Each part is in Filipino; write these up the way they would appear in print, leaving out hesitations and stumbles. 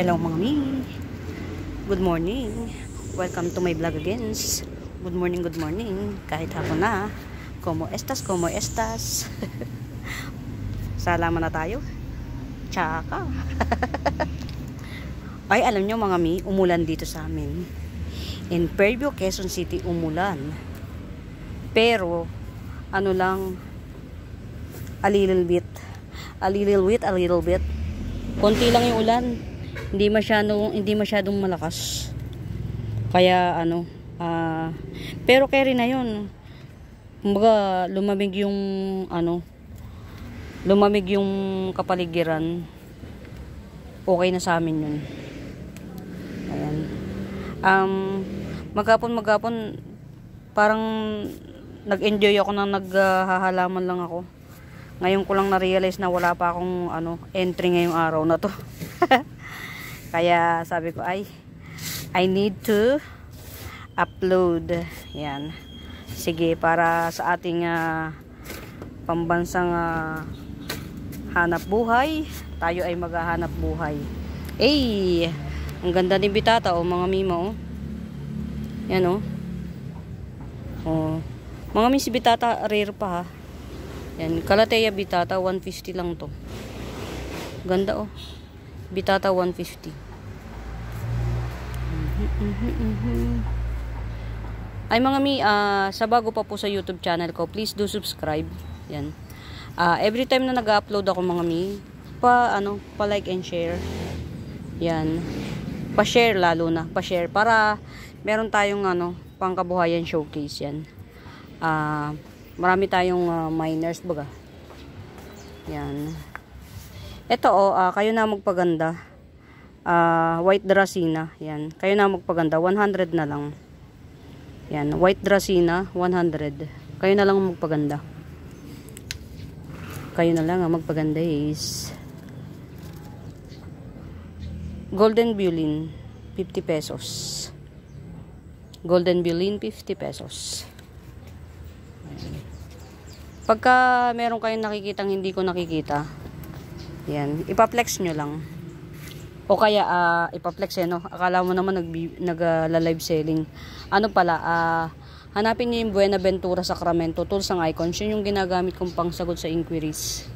Hello mga mi. Good morning. Welcome to my vlog again. Good morning, good morning. Kahit hapon na. Como estas, como estas. Salamat na tayo. Tsaka. Ay, alam nyo mga mi, umulan dito sa amin. In Fairview, Quezon City, umulan. Pero, ano lang, a little bit. Konti lang yung ulan. Hindi masyadong malakas. Kaya pero carry na yun. Kumbaga lumamig yung kapaligiran. Okay na sa amin yun. Ayan. Maghapon parang nag-enjoy ako na naghahalaman lang ako. Ngayon ko lang na-realize na wala pa akong entry ngayong araw na to. Kaya sabi ko I need to upload. Yan. Sige, para sa ating pambansang hanap buhay, tayo ay maghahanap buhay. Ang ganda ni Bitata mga mimo. Yan mga mi, si Bitata rare pa ha. Yan, Calathea Bitata 150 lang to. Ganda Bitata 150. Ay mga mi, sa bago pa po sa YouTube channel ko, please do subscribe. Yan. Every time na nag-upload ako mga mi, pa-like and share. Yan. Pa-share lalo na, pa-share para meron tayong pangkabuhayan showcase yan. Marami tayong miners baga. Yan. Ito kayo na magpaganda. White Dracena. Yan. Kayo na magpaganda. 100 na lang. Yan. White Dracena. 100. Kayo na lang magpaganda. Kayo na lang magpaganda is. Golden Bulin. 50 pesos. Golden Bulin. 50 pesos. Yan. Pagka meron kayong nakikitang hindi ko nakikita, yan, ipa-flex nyo lang. O kaya, ipa-flex akala mo naman nag-live selling. Hanapin nyo yung Buenaventura Sacramento Tools ang Icons. Yun yung ginagamit kong pangsagot sa inquiries.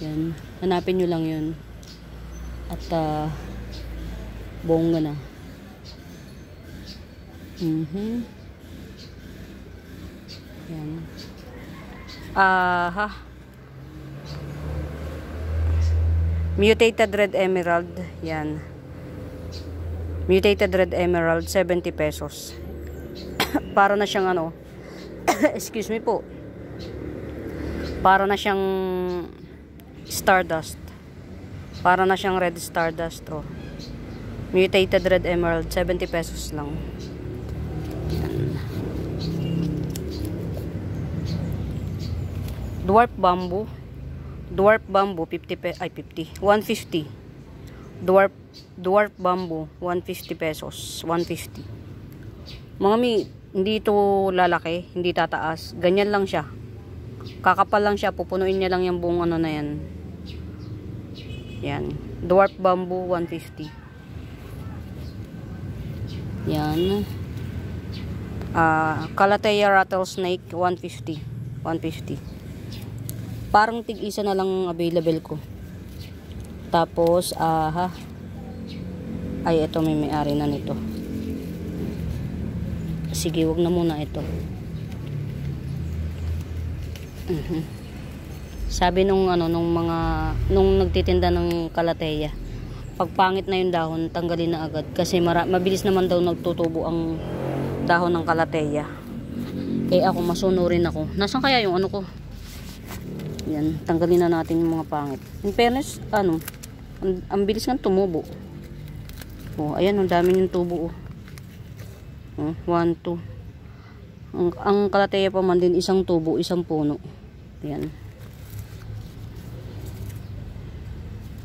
Yan, hanapin nyo lang yun. At, bongga na. Yan. Mutated Red Emerald. Yan. Mutated Red Emerald, 70 pesos. Para na siyang excuse me po. Para na siyang Stardust. Para na siyang Red Stardust. Mutated Red Emerald, 70 pesos lang. Yan. Dwarf Bamboo 150. Dwarf Bamboo 150 pesos. 150. Mga mi, hindi ito lalaki, hindi tataas. Ganyan lang siya. Kakapal lang siya, pupunuin niya lang yung buong na yan. Yan. Dwarf Bamboo 150. Yan. Calathea Rattlesnake 150. 150. Parang tig-isa na lang available ko. Tapos, ay, ito may may-ari na nito. Sige, wag na muna ito. Sabi nung nagtitinda ng Calathea, pag pangit na yung dahon, tanggalin na agad. Kasi mabilis naman daw nagtutubo ang dahon ng Calathea. Ako, masunurin ako. Nasaan kaya yung ko? Yan, tanggalin na natin yung mga pangit. In fairness, ang bilis nga tumubo. Ayan, ang dami yung tubo. 1, 2. Ang Calathea pa man din, isang tubo, isang puno. Ayan.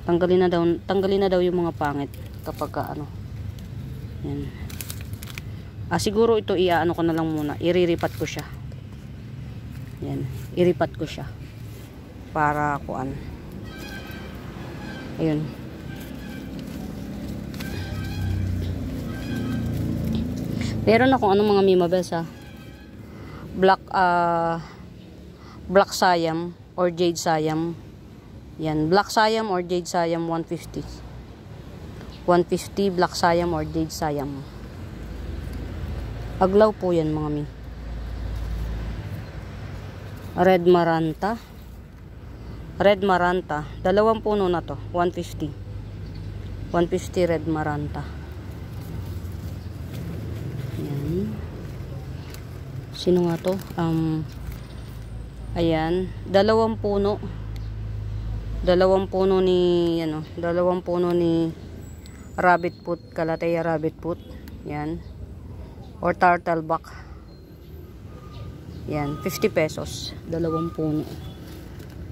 Tanggalin na daw yung mga pangit kapag Yan. Siguro ito ko na lang muna. Iriripat ko siya. Yan, iripat ko siya. Para ayun. Meron akong anong mga Mimabels ha. Black Siam or Jade Siam. Yan, Black Siam or Jade Siam 150. 150 Black Siam or Jade Siam. Aglaw po yan mga mi. Red Maranta. Red Maranta. Dalawang puno na to. 150. 150 Red Maranta. Yan. Sino nga to? Ayan. Dalawang puno ni dalawang puno ni rabbit foot, Calathea rabbit foot. Yan. Or turtle back. Yan, 50 pesos. Dalawang puno.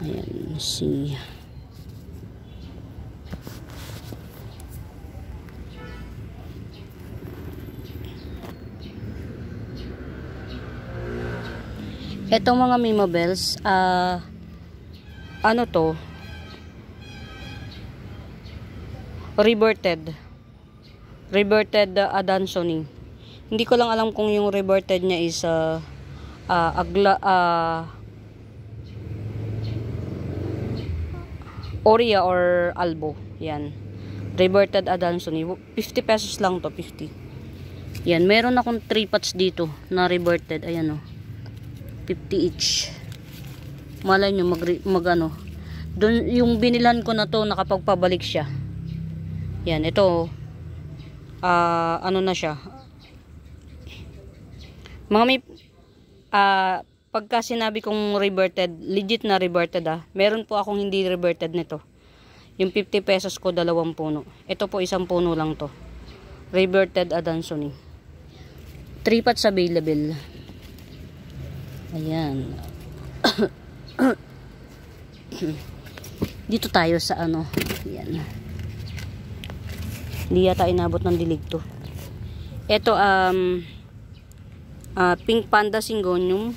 Ayan, si etong mga Mimabels, ano to? Reverted Adansonii. Hindi ko lang alam kung yung reverted niya is Oria or Albo. Yan. Reverted Adansonii. 50 pesos lang to, 50. Yan, meron akong 3 pots dito na reverted. Ayan o. 50 each. Malay nyo mag doon yung binilan ko na to, nakapagpabalik siya. Yan, ito ano na siya. Mga may pagka sinabi kong reverted, legit na reverted meron po akong hindi reverted nito. Yung 50 pesos ko, dalawang puno. Ito po, isang puno lang to. Reverted Adansonii. 3 pots available. Ayan. Dito tayo sa ano. Ayan. Hindi yata inabot ng dilig to. Ito, Pink Panda Syngonium.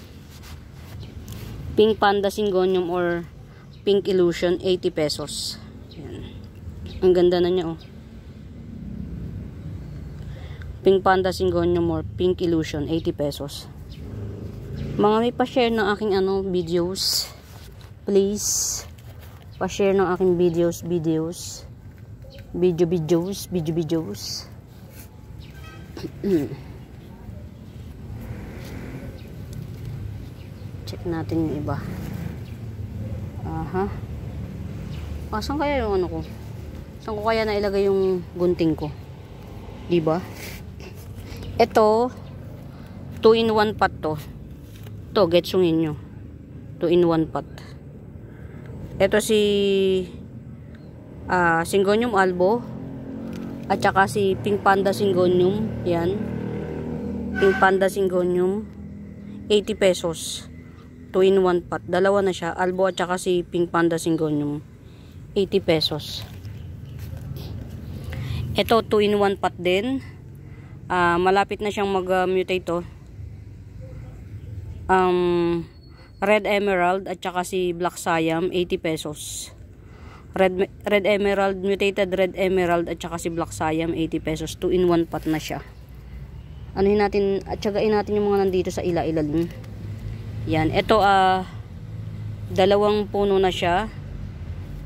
Pink Panda Syngonium or Pink Illusion, 80 pesos. Ayan. Ang ganda na niya, oh. Pink Panda Syngonium or Pink Illusion, 80 pesos. Mga may pa-share ng aking videos. Please, pa-share ng aking videos. Check natin yung iba. Aha. Saan kaya yung ano ko? Saan ko kaya nailagay yung gunting ko? Diba? Ito, 2-in-1 pot to. Ito, getsungin nyo. 2-in-1 pot. Ito si Syngonium Albo at saka si Pink Panda Syngonium. Yan. Pink Panda Syngonium, 80 pesos. 2-in-1 pot. Dalawa na siya. Albo at saka si Pink Panda Syngonium, 80 pesos. Ito, 2-in-1 pot din. Malapit na siyang mag-mutate to. Red Emerald at saka si Black Siam, 80 pesos. Red Emerald, mutated Red Emerald at saka si Black Siam, 80 pesos. 2-in-1 pot na siya. Anuhin natin, at sagain natin yung mga nandito sa ilalim. Yan, ito dalawang puno na siya.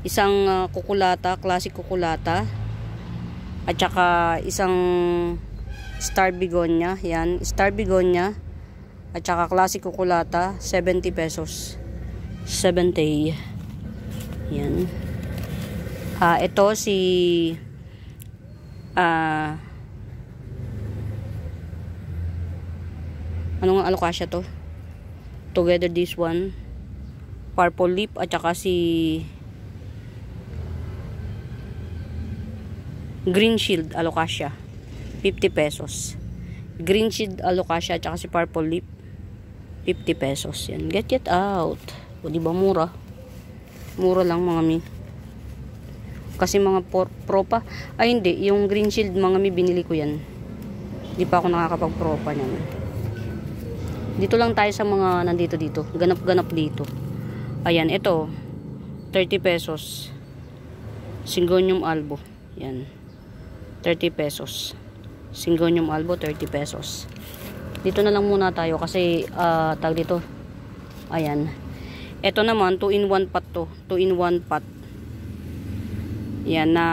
Isang kukulata, classic kukulata. At saka isang star begonia. Yan, star begonia. At saka classic kukulata, 70 pesos. 70. Yan. Ito si anong alocasia to? Together this one. Purple leaf at saka si Green Shield alocasia, 50 pesos. Green Shield alocasia at saka si Purple leaf, 50 pesos. Yan, get it out. O diba mura? Mura lang mga mi. Kasi mga propa, ay hindi, yung Green Shield mga mi binili ko yan. Hindi pa ako nakakapag-propa niyan. Dito lang tayo sa mga nandito dito. Ganap-ganap dito. Ayan, ito 30 pesos. Syngonium Albo. Yan. 30 pesos. Syngonium albo 30 pesos. Dito na lang muna tayo kasi tag dito. Ayan. Ito naman 2-in-1 pot to. 2-in-1 pot. Yan na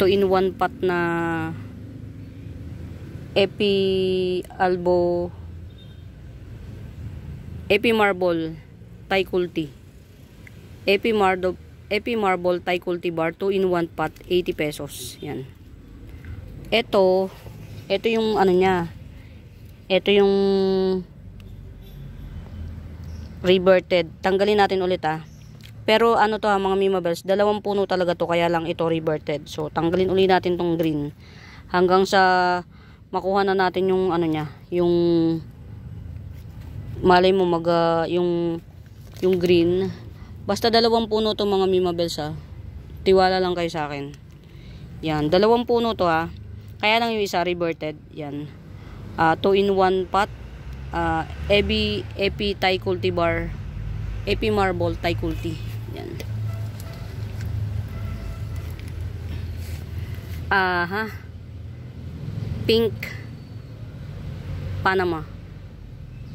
2-in-1 pot na Epi Marble Thai Kulti. Epi Marble Thai Kulti bar 2-in-1 pot 80 pesos. Yan. Ito yung ano niya. Ito yung reverted. Tanggalin natin ulit Pero ano to mga Mima Bells, 2 puno talaga to kaya lang ito reverted. So tanggalin ulit natin tong green hanggang sa makuha na natin yung ano niya, yung malay mo yung green. Basta 2 puno to mga Mima Bells Tiwala lang kayo sa akin. Yan, 2 puno to Kaya lang yung isa reverted. Yan. 2-in-1 pot. Epi Thai Kulti bar. Epi Marble Thai Kulti. Yan. Pink Panama.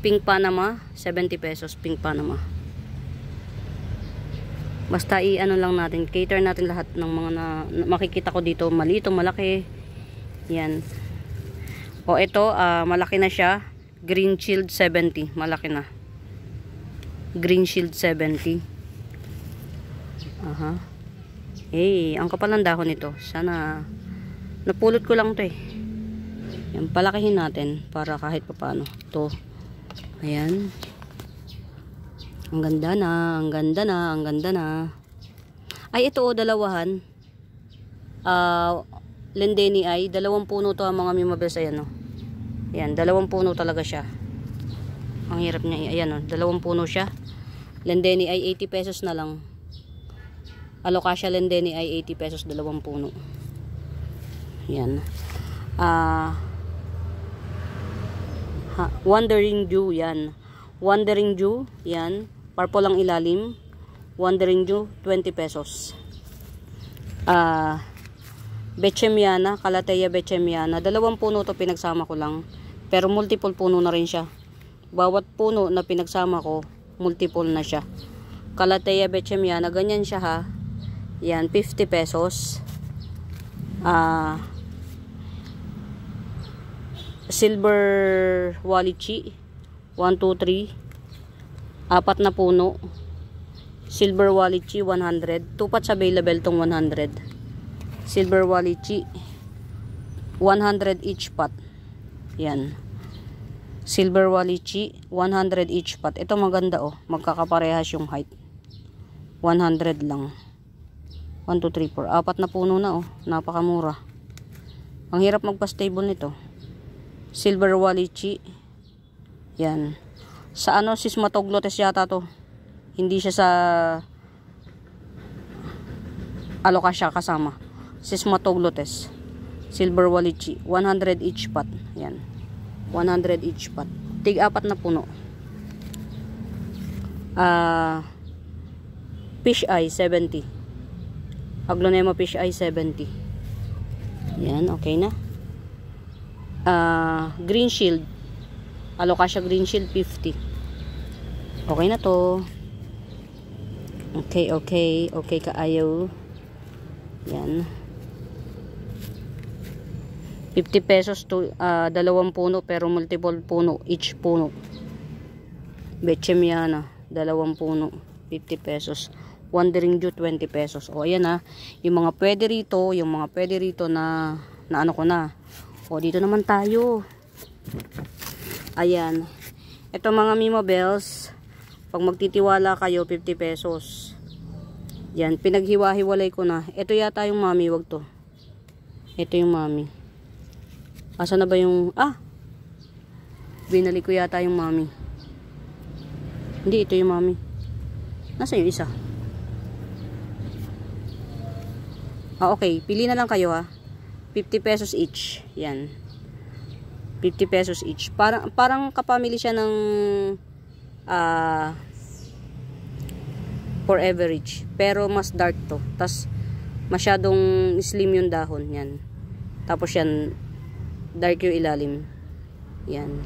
Pink Panama 70 pesos. Pink Panama. Basta i-ano lang natin, cater natin lahat ng mga makikita ko dito, maliit o malaki. Yan. O ito, malaki na siya. Green Shield 70. Malaki na. Green Shield 70. Hey, ang kapal ng dahon nito. Sana napulot ko lang to Yan, palakihin natin para kahit papaano. Ito. Ayan. Ang ganda na, ang ganda na, ang ganda na. Ay, ito dalawahan. Lendeni ay 2 puno to mga Mima Bells. Ayan Ayan, 2 puno talaga siya. Ang hirap niya. Ayan 2 puno siya. Lendeni ay 80 pesos na lang. Alocasia Lendeni ay 80 pesos 2 puno. Yan. Wandering Dew, yan. Wandering Dew, yan. Purple ang ilalim. Wandering Dew, 20 pesos. Bechemiana, Calathea Bechemiana. 2 puno to pinagsama ko lang. Pero multiple puno na rin siya. Bawat puno na pinagsama ko, multiple na siya. Calathea Bechemiana, ganyan siya Yan, 50 pesos. Silver Walichi 1, 2, 3 4 na puno. Silver Walichi 100. 2 pots available tong 100. Silver Walichi 100 each pot. Yan. Silver Walichi 100 each pot. Ito maganda magkakaparehas yung height. 100 lang. 1, 2, 3, 4. 4 na puno na napakamura. Ang hirap magpa-stable nito. Silver Walichi. Yan. Sa Sismatoglotes yata to. Hindi siya sa Alocasia kasama. Sismatoglotes. Silver Walichi. 100 each pot. Yan. 100 each pot. Tig 4 na puno. Fish Eye 70. Aglonema Fish Eye 70. Yan, okay na. Green Shield. Alocasia Green Shield 50. Okay na to. Okay kaayaw. Yan. 50 pesos to 2 puno pero multiple puno each puno. Bechemiana 2 puno 50 pesos. Wandering Dew 20 pesos. O ayan yung mga pwede rito na ano ko na. O dito naman tayo. Ayan. Ito mga Mima Bells, pag magtitiwala kayo 50 pesos. Yan, pinaghiwa-hiwalay ko na. Ito yata yung mami, wag to. Ito yung mami. Asa na ba yung binalik ko yata yung mami. Hindi, ito yung mami. Nasa yung isa? Okay, pili na lang kayo 50 pesos each. Yan. 50 pesos each. Parang kapamili siya ng for average. Pero mas dark to. Tas masyadong slim yung dahon. Yan. Tapos yan, dark yung ilalim. Yan.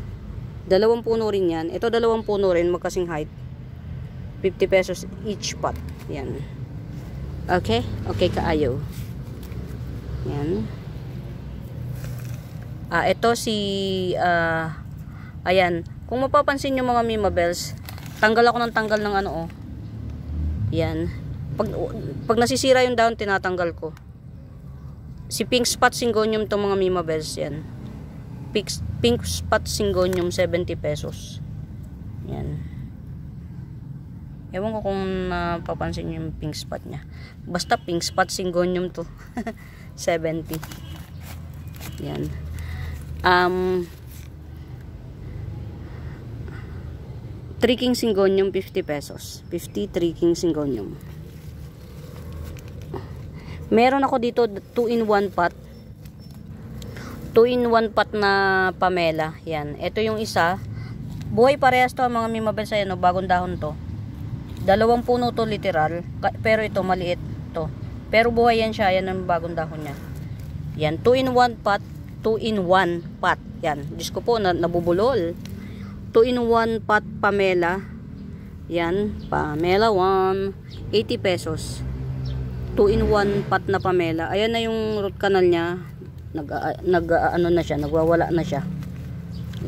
2 puno rin yan. Ito 2 puno rin, magkasing height. 50 pesos each pot. Yan. Okay? Okay kaayo. Yan. Ito si ayan. Kung mapapansin nyo mga Mima Bells, tanggal ako ng tanggal ng ano oh. Yan. Pag nasisira yung dahon, tinatanggal ko. Si Pink Spot Syngonium to mga Mima Bells yan. Pink Spot Syngonium 70 pesos. Yan. Ewan ko kung napapansin nyo yung pink spot nya. Basta Pink Spot Syngonium to. 70. Yan. Three King Syngonium 50 pesos. 50 Three King Syngonium. Meron ako dito 2-in-1 pot. 2-in-1 pot na pamela. Yan. Ito yung isa. Buhay parehas to mga Mima Bells. Ayan, no, bagong dahon to. 2 puno to literal. Pero ito maliit to. Pero buhay yan siya. Yan ang bagong dahon niya. Yan. 2-in-1 pot. 2-in-1 pot. Yan. Diyos ko po, nabubulol. 2-in-1 pot pamela. Yan. Pamela 1. 80 pesos. 2-in-1 pot na pamela. Ayan na yung root canal niya. Ano na siya. Nagwawala na siya.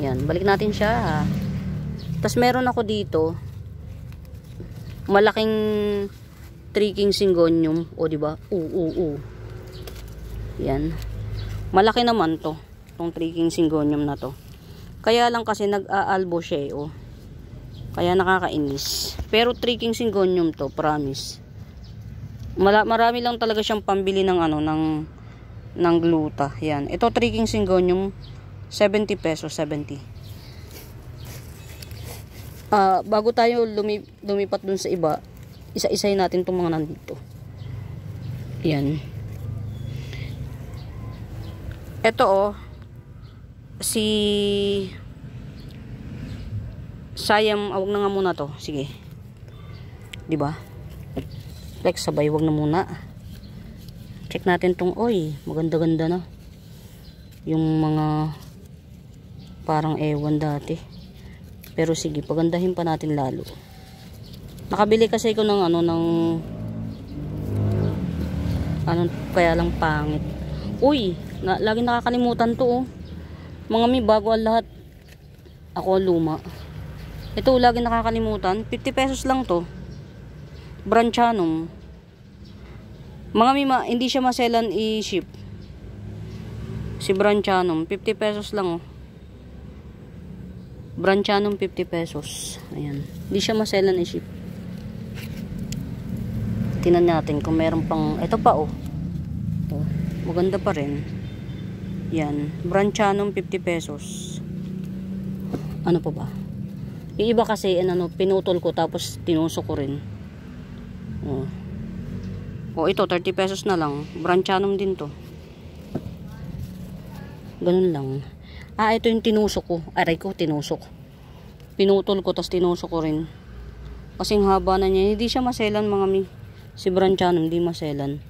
Yan. Balik natin siya. Tapos meron ako dito. Malaking Three King Syngonium. O diba? Yan. Malaki naman to. Itong Three King Syngonium na to. Kaya lang kasi nag-aalbo siya eh. Oh. Kaya nakakainis. Pero Three King Syngonium to. Promise. Marami lang talaga siyang pambili ng ano. Ng gluta. Yan. Ito Three King Syngonium. 70 pesos. 70. Bago tayo lumipat dun sa iba, isa-isay natin itong mga nandito. Yan. Ito oh, si Siam, wag na nga muna to. Sige. 'Di ba? Flex sabay, wag na muna. Check natin tong, oy, maganda-ganda na. Yung mga parang ewan dati. Pero sige, pagandahin pa natin lalo. Nakabili kasi ko ng kaya lang pangit. Uy, lagi nakakalimutan to oh. Mga mi, bago ang lahat. Ako luma. Ito, lagi nakakalimutan. 50 pesos lang to. Branchanum. Mga mi, hindi siya maselan i-ship. Si Branchanum, 50 pesos lang oh. Branchanum 50 pesos. Ayan. Hindi siya maselan i-ship. Tingnan natin kung meron pang, ito pa oh. Oh, maganda pa rin. Yan. Branchanum 50 pesos. Ano pa ba? Yung iba kasi pinutol ko tapos tinusok ko rin. Oh. Oh, ito 30 pesos na lang. Branchanum din to. Ganun lang. Ito yung tinusok ko. Aray ko, tinusok. Pinutol ko, tapos tinusok ko rin. Kasing haba na niya. Hindi siya maselan mga mi. Si Branchanum, hindi maselan.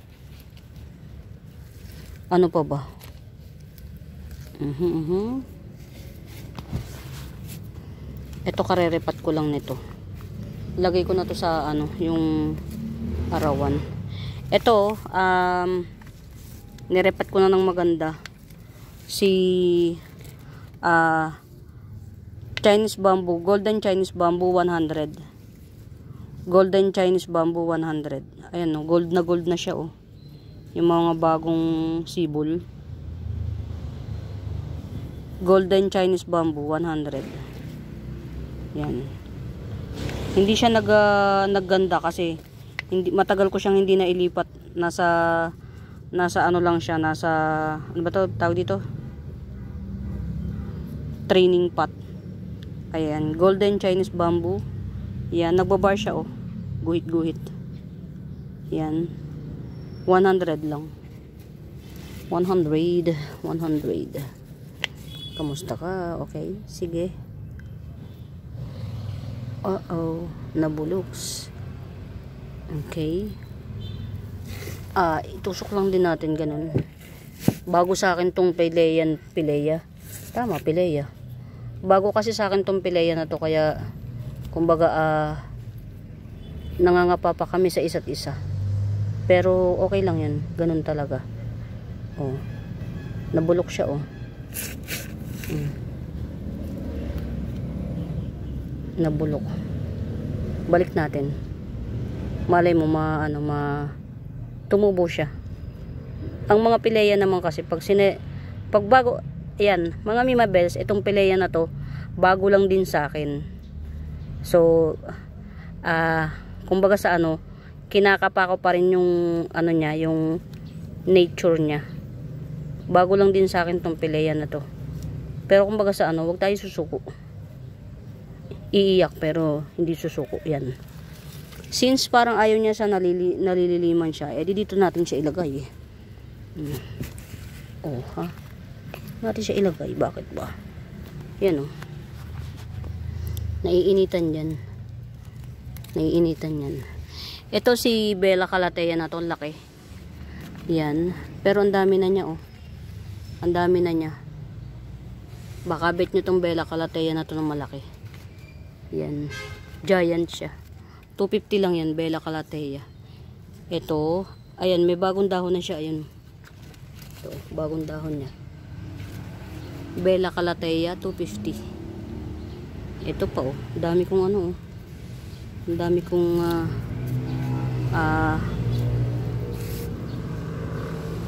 Ano pa ba? Ito, karerepat ko lang nito. Lagay ko na to sa, yung arawan. Ito, nirepat ko na ng maganda. Si Chinese bamboo, golden Chinese bamboo 100. Golden Chinese bamboo 100. Ayan no, gold na siya oh. Yung mga bagong sibol. Golden Chinese bamboo 100. Yan. Hindi siya nagganda kasi matagal ko siyang hindi na ilipat. Nasa ano lang siya, ano ba to tawag dito? Training pot. Ayan, golden Chinese bamboo. Yan, nagbabar siya oh. Guhit-guhit. Yan. 100 lang. 100. Kamusta ka? Okay, sige. Nabuluks. Okay. Itusok lang din natin ganun. Bago sa akin tong Pilea. Tama, Pilea. Bago kasi sa akin tong Pilea na to, kaya kumbaga nangangapa pa kami sa isa't isa. Pero okay lang yan, ganun talaga. Oh. Nabulok siya, oh. Nabulok. Balik natin. Malay mo tumubo siya. Ang mga Pilea naman kasi pag bago, ayan, mga Mimabels, itong Pilea na to bago lang din sa akin. So kumbaga sa kinakapa ko pa rin yung niya, yung nature niya. Bago lang din sa akin tong Pilea na to. Pero kumbaga sa wag tayo susuko. Iiyak pero hindi susuko, yan. Since parang ayaw niya sa nalililiman siya, dito natin siya ilagay. Oh, ha? Natin siya ilagay, bakit ba? Yan, oh. Naiinitan yan. Ito si Bella Calathea na to, laki. Yan. Pero ang dami na niya, oh. Ang dami na niya. Baka bet nyo tong Bella Calathea na to ng malaki. Yan. Giant siya. 250 lang yan, Bella Calathea. Ito, ayan, may bagong dahon na siya, ayun. Ito, bagong dahon niya. Bella Calathea, 250. Ito pa, oh. Dami kong oh. Ang dami kong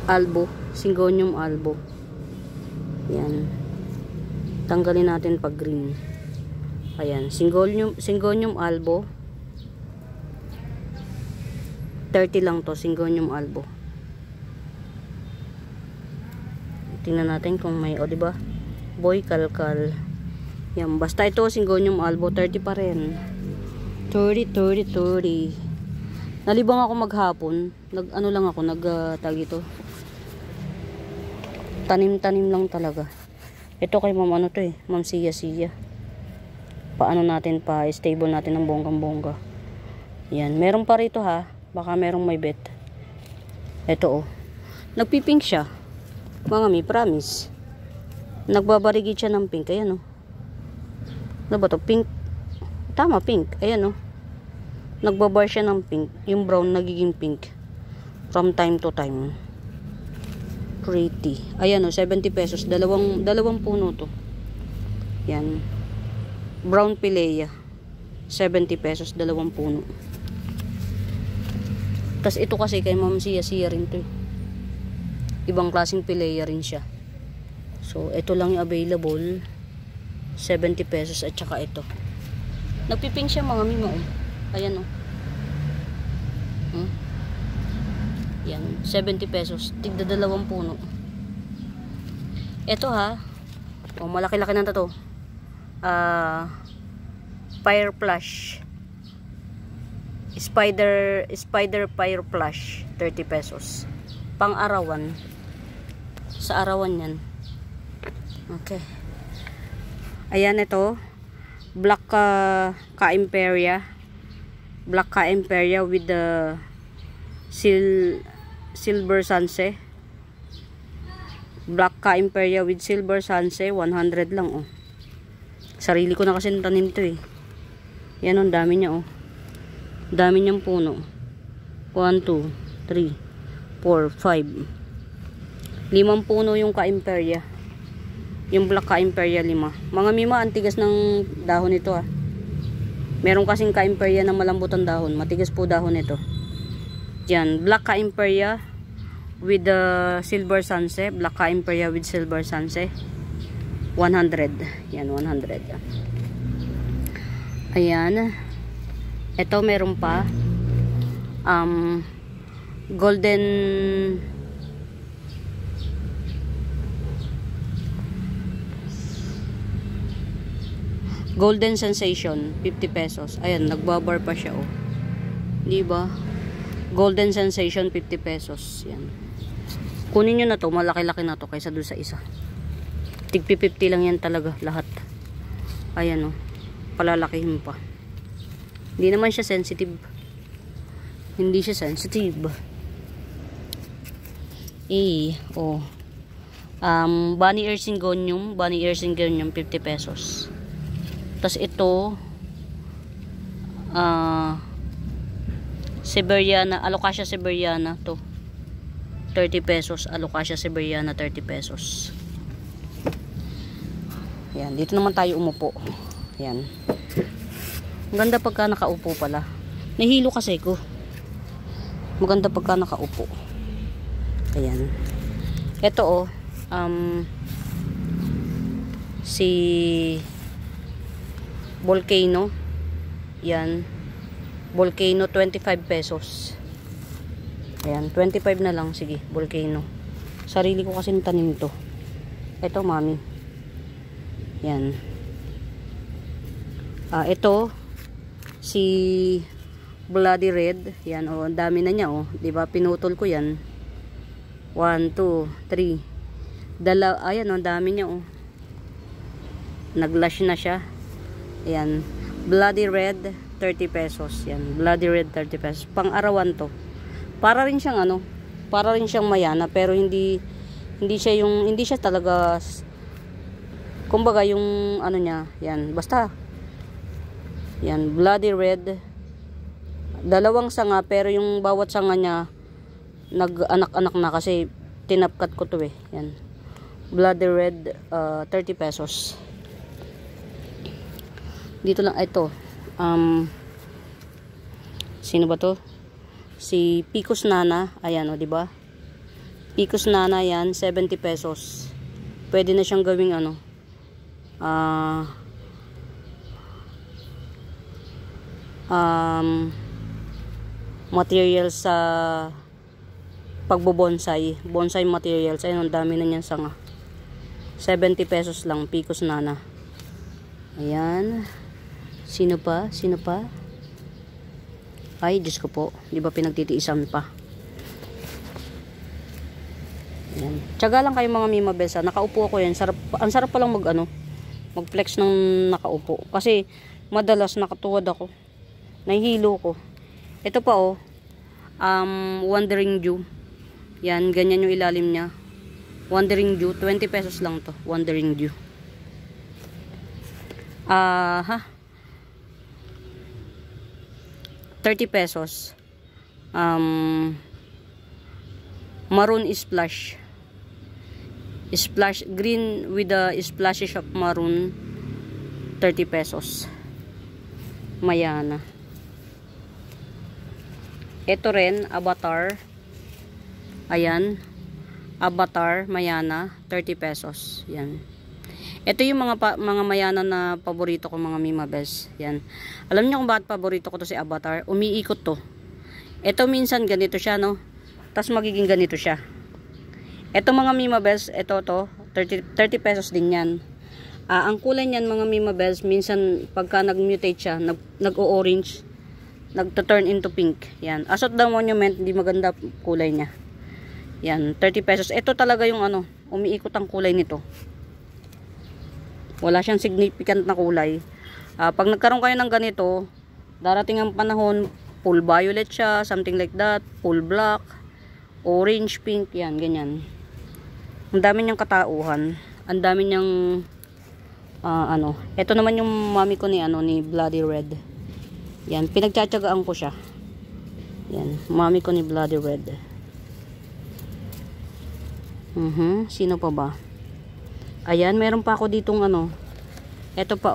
albo, Syngonium albo. Yan. Tanggalin natin pag green. Ayan, Syngonium albo. 30 lang to, Syngonium albo. Tingnan natin kung may, diba? Boy kalkal. Yan, basta ito Syngonium albo, 30 pa rin. 30. Nalibang ako maghapon. Tag ito. Tanim-tanim lang talaga. Ito kay ma'am Ma'am Sia. Paano natin stable natin ng bonggang-bongga. Yan, meron pa rito ha. Baka merong may bet. Ito, oh. Nagpipink siya. Mga mi, promise. Nagbabarigid siya ng pink. Ayan, oh. Ano ba to? Pink. Tama, pink. Ayan, oh. Nagbabar siya ng pink. Yung brown nagiging pink. From time to time. Pretty. Ayan, oh. 70 pesos. Dalawang puno to. Yan. Brown Pilea. 70 pesos. Dalawang puno. Tas ito kasi kay Ma'am Sia rin to. Ibang klaseng Pilea rin siya. So, ito lang yung available. 70 pesos at saka ito. Nagpipink siya mga mima, oh. Ayan, oh. Yan, 70 pesos. Tigda 2 puno. Ito ha. Oh, malaki-laki na to. Fire Plush. Spider Fire Plush, 30 pesos. Pang-arawan. Sa arawan yan. Okay. Ayan, ito. Black Ka-Imperia. Black Ka-Imperia with the Silver Sunset. Black Ka-Imperia with Silver Sunset, 100 lang, oh. Sarili ko na kasi tanim to, eh. Yan, oh, dami niya, oh. Dami niyang puno. 1, 2, 3, 4, 5. 5 puno yung Ka-Imperia. Yung Black Ka-Imperia 5. Mga mima, antigas ng dahon nito, ah. Meron kasing Ka-Imperia na malambot ang dahon. Matigas po dahon nito. Yan, Black Ka-Imperia with the Silver Sunset. Black Ka-Imperia with Silver Sunset. 100. Yan, 100. Ayan. Ito meron pa. Golden Sensation, 50 pesos. Ayan, nagbabar pa siya, oh. Diba? Golden Sensation, 50 pesos. Yan. Kunin nyo na to, malaki-laki na to kaysa doon sa isa. Tigpi 50 lang yan talaga, lahat. Ayan, oh. Palalakihin pa. Hindi naman siya sensitive. Hindi siya sensitive. Oh. Bunny ear syngonium, 50 pesos. Tapos ito, Siberiana, Alocasia Siberiana to. 30 pesos, Alocasia Siberiana 30 pesos. Yan, dito naman tayo umupo. Yan. Maganda pagka nakaupo pala. Nahilo kasi ko. Maganda pagka nakaupo. Ayan. Ito si Volcano. Yan. Volcano 25 pesos. Ayan, 25 na lang. Sige, Volcano. Sarili ko kasi tanim to. Ito, mami. Yan. Ito si Bloody Red. Yan, ang dami na niya, 'di ba? Pinutol ko 'yan. 1 2 3. Ayan, ang dami niya, Naglash na siya. Ayan. Bloody Red 30 pesos. Yan, Bloody Red 30 pesos. Pang-arawan to. Para rin siyang mayana, pero hindi siya talaga, kumbaga yung niya, yan, basta yan, Bloody Red, dalawang sanga, pero yung bawat sanga niya nag-anak-anak na kasi tinapkat ko to yan, Bloody Red 30 pesos. Dito lang ito, sino ba to? Si Picos Nana, ayan, di ba? Picos Nana yan, 70 pesos. Pwede na siyang gawing materials sa pagbobonsai, bonsai materials. Ayun, ang dami na niyan sanga. 70 pesos lang, Picos Nana. Ayan. Sino pa? Ay, Diyos ko po. Di ba pinagtitiisan pa? Ayan. Tiyaga lang kayo mga Mima Bells. Nakaupo ako yan. Ang sarap palang mag-flex ng nakaupo. Kasi madalas nakatuwad ako. Nahihilo ko. Ito pa Wandering Dew. Yan, ganyan yung ilalim niya. Wandering Dew. 20 pesos lang to. Wandering Dew. 30 pesos. Maroon splash. Splash green with the splashes of maroon. 30 pesos. Mayana. Ito rin, Avatar. Ayan. Avatar, Mayana, 30 pesos. Yan. Ito yung mga Mayana na paborito ko, mga Mima Bells. Yan. Alam niyo kung bakit paborito ko to si Avatar? Umiikot to. Ito minsan ganito siya, no? Tapos magiging ganito siya. Ito mga Mima Bells, ito to, 30 pesos din yan. Ang kulay niyan mga Mima Bells, minsan pagka nag-mutate siya, nag-o-orange, nagto-turn into pink. Yan. As of the monument, hindi maganda kulay niya. Yan, 30 pesos. Ito talaga yung umiikot ang kulay nito. Wala siyang significant na kulay. Pag nagkaroon kayo ng ganito, darating ang panahon, full violet siya, something like that, full black, orange, pink, yan, ganyan. Ang dami niyang katauhan. Ang dami niyang ito naman yung mami ko ni Bloody Red. Yan, pinagtsatsagaan ko siya. Yan, mami ko ni Bloody Red. Sino pa ba? Ayan, meron pa ako ditong ito pa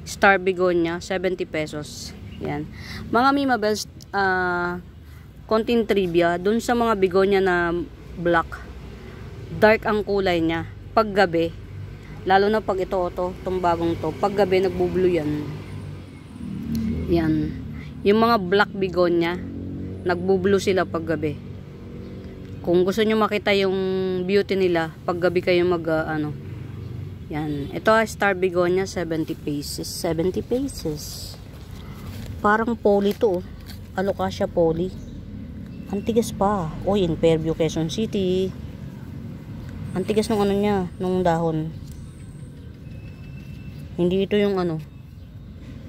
Star Begonia, 70 pesos. Yan. Mga Mima Bells, konting trivia, dun sa mga begonia na black, dark ang kulay niya. Paggabi, lalo na pag itong bagong to, paggabi nagbo-blue yan. Yan. Yung mga black begonia, nagbo-blue sila paggabi. Kung gusto nyo makita yung beauty nila, paggabi kayo yan. Ito Star Begonia, 70 pesos. 70 pesos. Parang poly to, Alocasia poly. Antigas pa. Oy, in Fairview, Quezon City. Antigas nung niya, nung dahon. Hindi ito yung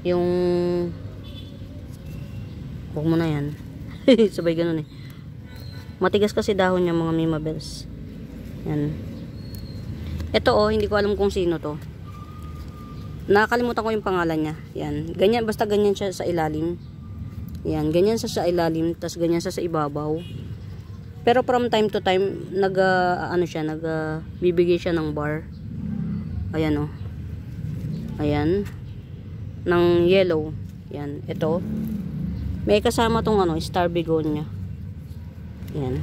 yung huwag mo na yan. Sabay ganun Matigas kasi dahon niya mga mimabels. Yan. Ito oh, hindi ko alam kung sino to. Nakakalimutan ko yung pangalan niya. Yan. Ganyan, basta ganyan siya sa ilalim. Yan. Ganyan siya sa ilalim. Tapos ganyan siya sa ibabaw. Pero from time to time, bibigay siya ng bar. Ayan oh. Ayan. Ng yellow. Yan. Ito. May kasama tong star begonia. Yan.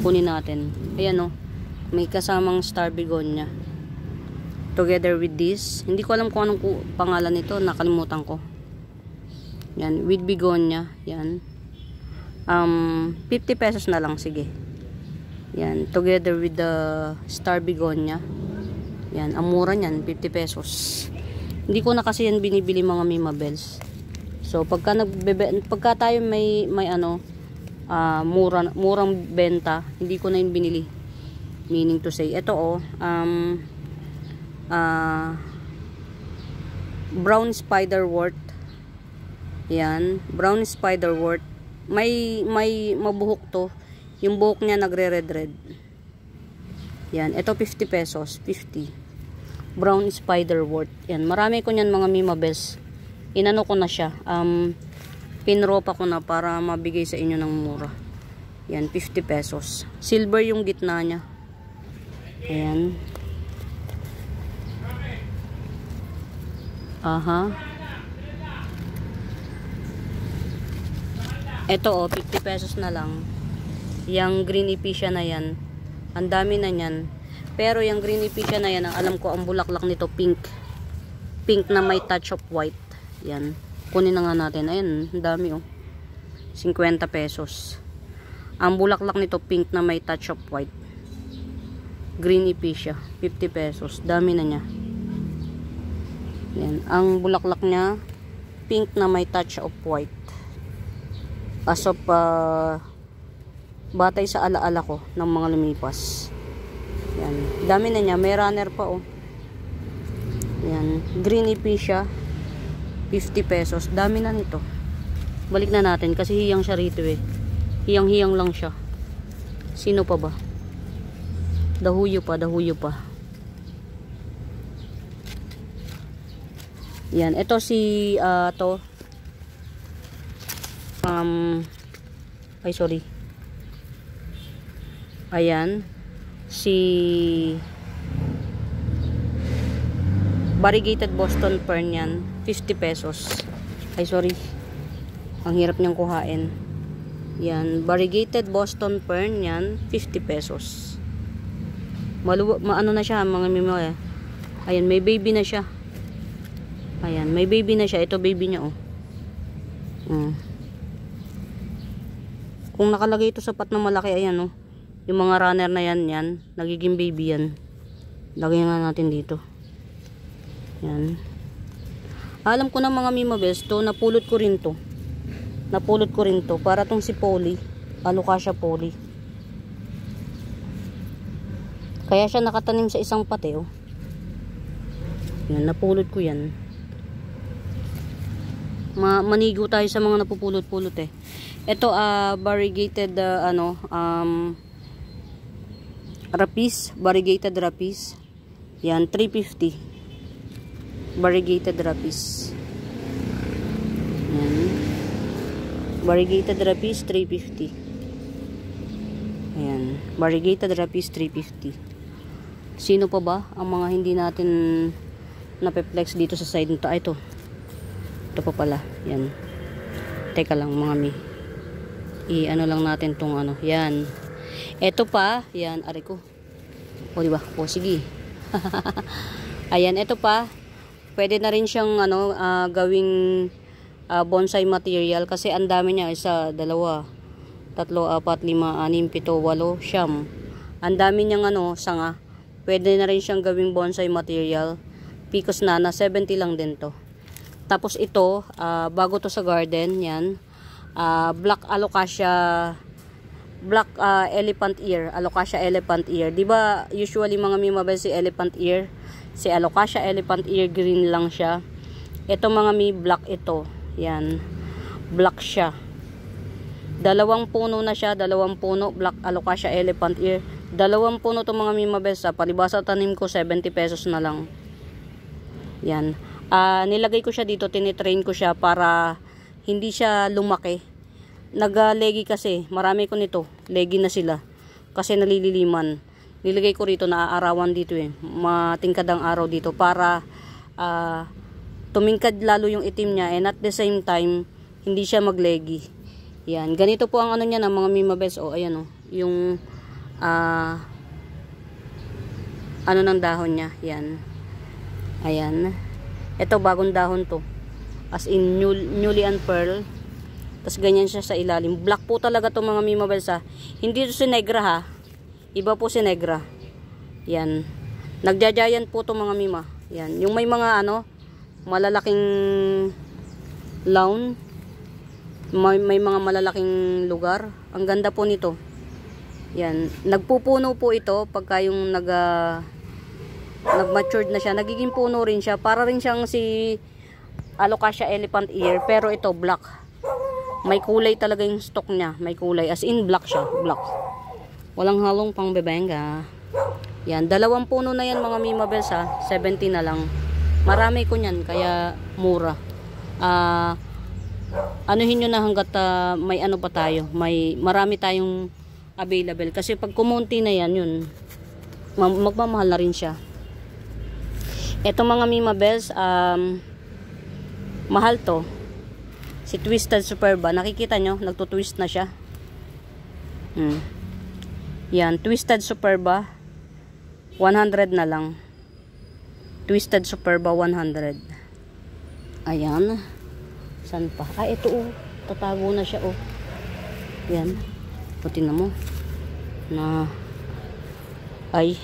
Kunin natin. Ayan oh. May kasamang star begonia. Together with this. Hindi ko alam kung anong pangalan nito. Nakalimutan ko. Yan. With begonia. Yan. 50 pesos na lang. Sige. Yan. Together with the star begonia. Yan. Ang mura niyan. 50 pesos. Hindi ko na kasi yan binibili mga mimabels. So, pagka tayo may murang benta, hindi ko na yun binili. Meaning to say, ito oh, brown spiderwort. Yan, brown spiderwort. May mabuhok to. Yung buhok niya nagre-red-red. Yan, ito 50 pesos, 50. Brown spiderwort. Yan, marami ko niyan mga mimabels. Inano ko na siya. Pinropa ko na para mabigay sa inyo ng mura. Yan, 50 pesos. Silver yung gitna niya. Ayan. Aha. Ito oh, 50 pesos na lang. Yang green epicea na yan. Ang dami na yan. Pero yung green epicea na yan, ang alam ko, ang bulaklak nito pink. Pink na may touch of white. Yan. Kunin na nga natin. Ayan, ang dami oh. 50 pesos. Ang bulaklak nito pink na may touch of white. Green epicea, 50 pesos. Dami na niya. Yan. Ang bulaklak niya pink na may touch of white. As of batay sa alaala ko ng mga lumipas. Yan. Dami na niya. May runner pa oh. Yan. Green epicea, 50 pesos. Dami na nito. Balik na natin kasi hiyang siya rito eh. Hiyang-hiyang lang siya. Sino pa ba? Dahuyo pa. Yan. Ito si ay sorry. Ayan. Si variegated Boston Fern yan. 50 pesos. Ay sorry. Ang hirap niyang kuhain. Yan. Variegated Boston Fern yan. 50 pesos. Ano na siya mga mimo eh. Ayan. May baby na siya. Ayan. May baby na siya. Ito baby niya oh. Kung nakalagay ito sapat na malaki. Ayan oh. Yung mga runner na yan. Nagiging baby yan. Lagyan nga natin dito. Yan. Alam ko na mga mimabels to, napulot ko rin to. Para tong si Polly, Alocasia Polly. Kaya siya nakatanim sa isang pate oh. Yan, napulot ko yan. Manigo tayo sa mga napupulot-pulot eh. Ito variegated rapis, variegated rapis. Yan, 350. Variegated rapis. Yan. Variegated rapis 350. Ayan. Variegated rapis 350. Sino pa ba ang mga hindi natin napeplex dito sa side nito? Ito. Ito pa pala. Yan. Teka lang mga mi. I-ano lang natin tong ano. Yan. Ito pa. Yan. Ari ko. O diba? O sige. Ayan. Ito pa. Pwede na rin siyang gawing bonsai material kasi ang dami niya. 1, 2, 3, 4, 5, 6, 7, 8, 9. Ang dami niyang sanga. Pwede na rin siyang gawing bonsai material. Picos nana, 70 lang din to. Tapos ito, bago to sa garden, yan. Black Alocasia, black elephant ear, Alocasia elephant ear. 'Di ba usually mga mimabel si elephant ear? Si Alocasia elephant ear green lang siya. Ito mga mi black ito. Yan. Black siya. Dalawang puno na siya, dalawang puno, Black Alocasia Elephant Ear. Dalawang puno to mga mimabels. Palibasa tanim ko, 70 pesos na lang. Yan. Nilagay ko siya dito, tinitrain ko siya para hindi siya lumaki. Nag-legi kasi, marami ko nito. Legi na sila. Kasi nalililiman. Nilagay ko rito, naaarawan dito eh. Matingkad ang araw dito para tumingkad lalo yung itim niya and at the same time, hindi siya maglegi. Yan. Ganito po ang ano niya ng mga mimabels. O, ayan o. Yung ano ng dahon niya. Yan. Ayan. Ito bagong dahon to. As in newly unpearl. Tapos ganyan siya sa ilalim. Black po talaga to mga mimabels ha. Hindi to si negra ha. Iba po si negra. Yan. Nagjajayan po to mga mima. Yan. Yung may mga ano, malalaking lawn. May mga malalaking lugar. Ang ganda po nito. Yan. Nagpupuno po ito pagka yung nag-matured na siya. Nagiging puno rin siya. Para rin siyang si Alocasia Elephant Ear. Pero ito black. May kulay talaga yung stalk niya. May kulay. As in black siya. Black. Walang halong pang bebenga. Yan. Dalawang puno na yan mga mimabels ha. 70 na lang. Marami ko niyan. Kaya mura. Anuhin nyo na hanggat may ano pa tayo. Marami tayong available. Kasi pag kumunti na yan, yun. Magmamahal na rin siya. Ito mga mimabels, mahal to. Si Twisted Superba. Nakikita nyo, nagtutwist na siya. Yan, Twisted Superba. 100 na lang. Twisted Superba 100. Ayan. San pa? Ito oh. Tatago na siya oh. Yan. Puti na mo. Ay.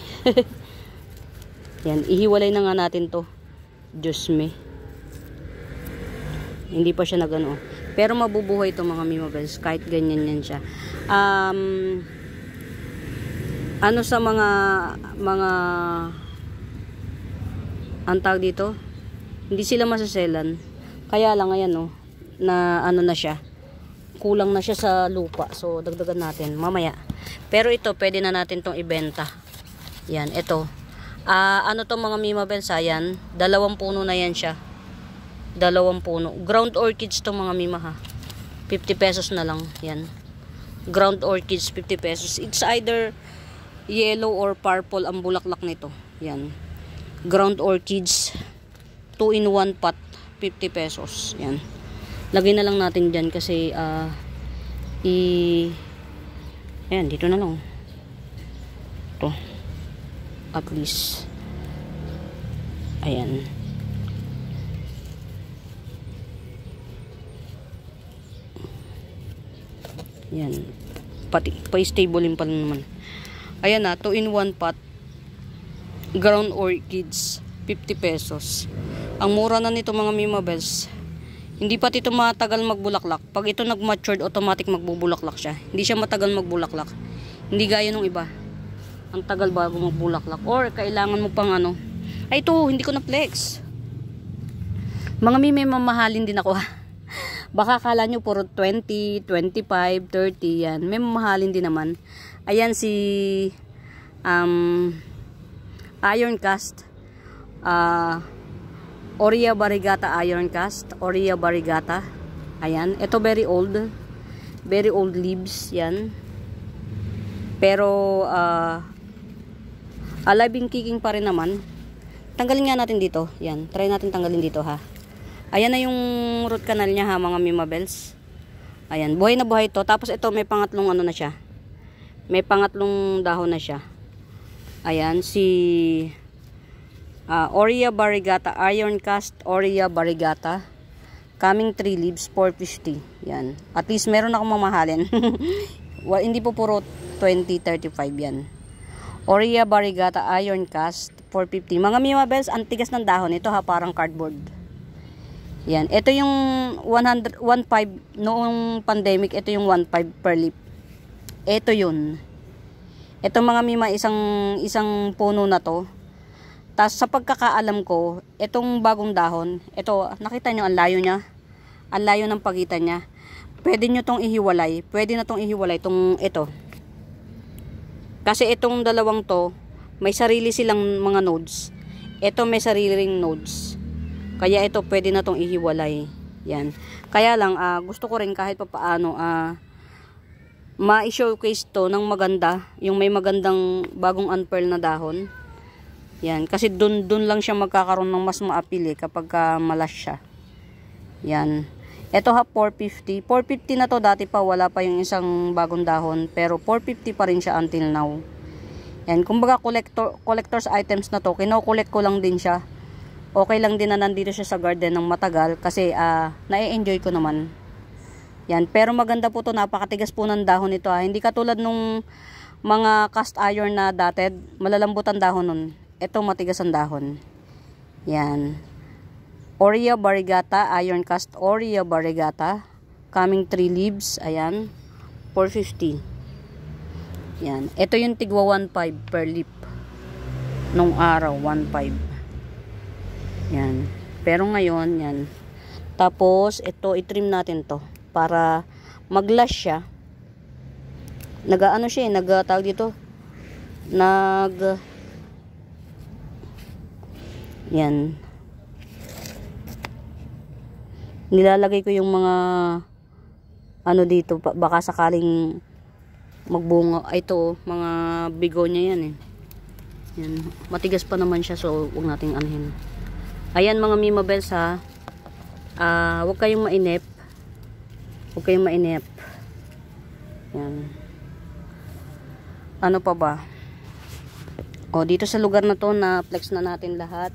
Yan, ihiwalay na nga natin to. Diyos me. Hindi pa siya nagano. Pero mabubuhay to mga mimabels. Kahit ganyan yan siya. Ano sa mga ang tawag dito? Hindi sila masaselan. Kaya lang ayan oh. Na ano na siya. Kulang na siya sa lupa. So dagdagan natin mamaya. Pero ito pwede na natin tong ibenta. Yan, ito. Ano to mga mimabels, yan, 2 puno na yan siya. 2 puno. Ground orchids to mga mima ha. 50 pesos na lang. Yan. Ground orchids 50 pesos. It's either yellow or purple ang bulaklak nito. Yan. Ground orchids 2 in 1 pot 50 pesos. Yan. Lagay na lang natin dyan kasi ayan, dito na lang. Ito. At least ayan yan pati pa-stable pa lang naman. Ayan na 2 in 1 pot ground orchids 50 pesos. Ang mura na nito mga mimabels. Hindi pati ito matagal magbulaklak. Pag ito nag-matured automatic magbubulaklak siya. Hindi siya matagal magbulaklak. Hindi gaya nung iba. Ang tagal bago magbulaklak. Or kailangan mo pang ano. Ay ito, hindi ko na flex. Mga may mamahalin din ako ha. Baka kala nyo puro 20, 25, 30 yan. May mamahalin din naman. Ayan si Iron Cast. Aurea variegata Iron Cast. Aurea variegata. Ayan. Ito very old. Very old leaves. Yan. Pero alive and kicking pa rin naman. Tanggalin nga natin dito. Yan. Try natin tanggalin dito ha. Ayan na yung root canal niya ha mga mimabels. Ayan. Buhay na buhay to. Tapos ito may pangatlong ano na siya. May pangatlong dahon na siya. Ayan. Si Aurea variegata. Iron Cast Aurea variegata. Coming 3 leaves 450. Yan. At least meron akong mamahalin. Well, hindi po puro 20-35 yan. Aurea variegata Iron Cast 450. Mga mimabels, ang tigas ng dahon. Ito ha, parang cardboard. Yan. Ito yung 105 noong pandemic. Ito yung 1.5 per leaf. Ito yun. Ito mga mima, isang puno na to. Tapos sa pagkakaalam ko, itong bagong dahon, ito, nakita nyo ang layo niya. Ang layo ng pagitan niya. pwede nyo tong ihiwalay. Pwede na tong ihiwalay. Ito. Kasi itong dalawang to, may sarili silang mga nodes. Ito may sariling nodes. Kaya ito pwede na tong ihiwalay. Yan. Kaya lang, gusto ko rin kahit pa paano, ma-showcase to ng maganda. Yung may magandang bagong unpearl na dahon. Yan. Kasi dun lang siya magkakaroon ng mas maapili kapag malas siya. Yan. Ito ha, 450. 450 na to, dati pa wala pa yung isang bagong dahon. Pero 450 pa rin siya until now. Yan. Kumbaga collector's items na to, kino-collect ko lang din siya. Okay lang din na nandito siya sa garden ng matagal. Kasi na-enjoy ko naman. Yan. Pero maganda po to, napakatigas po ng dahon nito ha. Hindi katulad nung mga cast iron na dotted. Malalambot ang dahon nun. Ito matigas ang dahon. Yan. Aurea variegata, iron cast Aurea variegata. Coming 3 leaves. Ayan. 450. Yan. Ito yung tigwa 1.5 per leaf. Nung araw, 1.5. Yan. Pero ngayon, yan. Tapos, ito, itrim natin to. Para mag-lash siya. Nag-ano siya eh. Nag-tawag dito. Yan. Nilalagay ko yung mga ano dito. Baka sakaling magbunga. Ito, mga bigonya yan eh. Yan. Matigas pa naman siya. So, huwag nating anuhin. Ayan mga Mima Bells ha. Huwag kayong mainip. Huwag kayong mainip. Yan. Ano pa ba? O, dito sa lugar na to, na flex na natin lahat.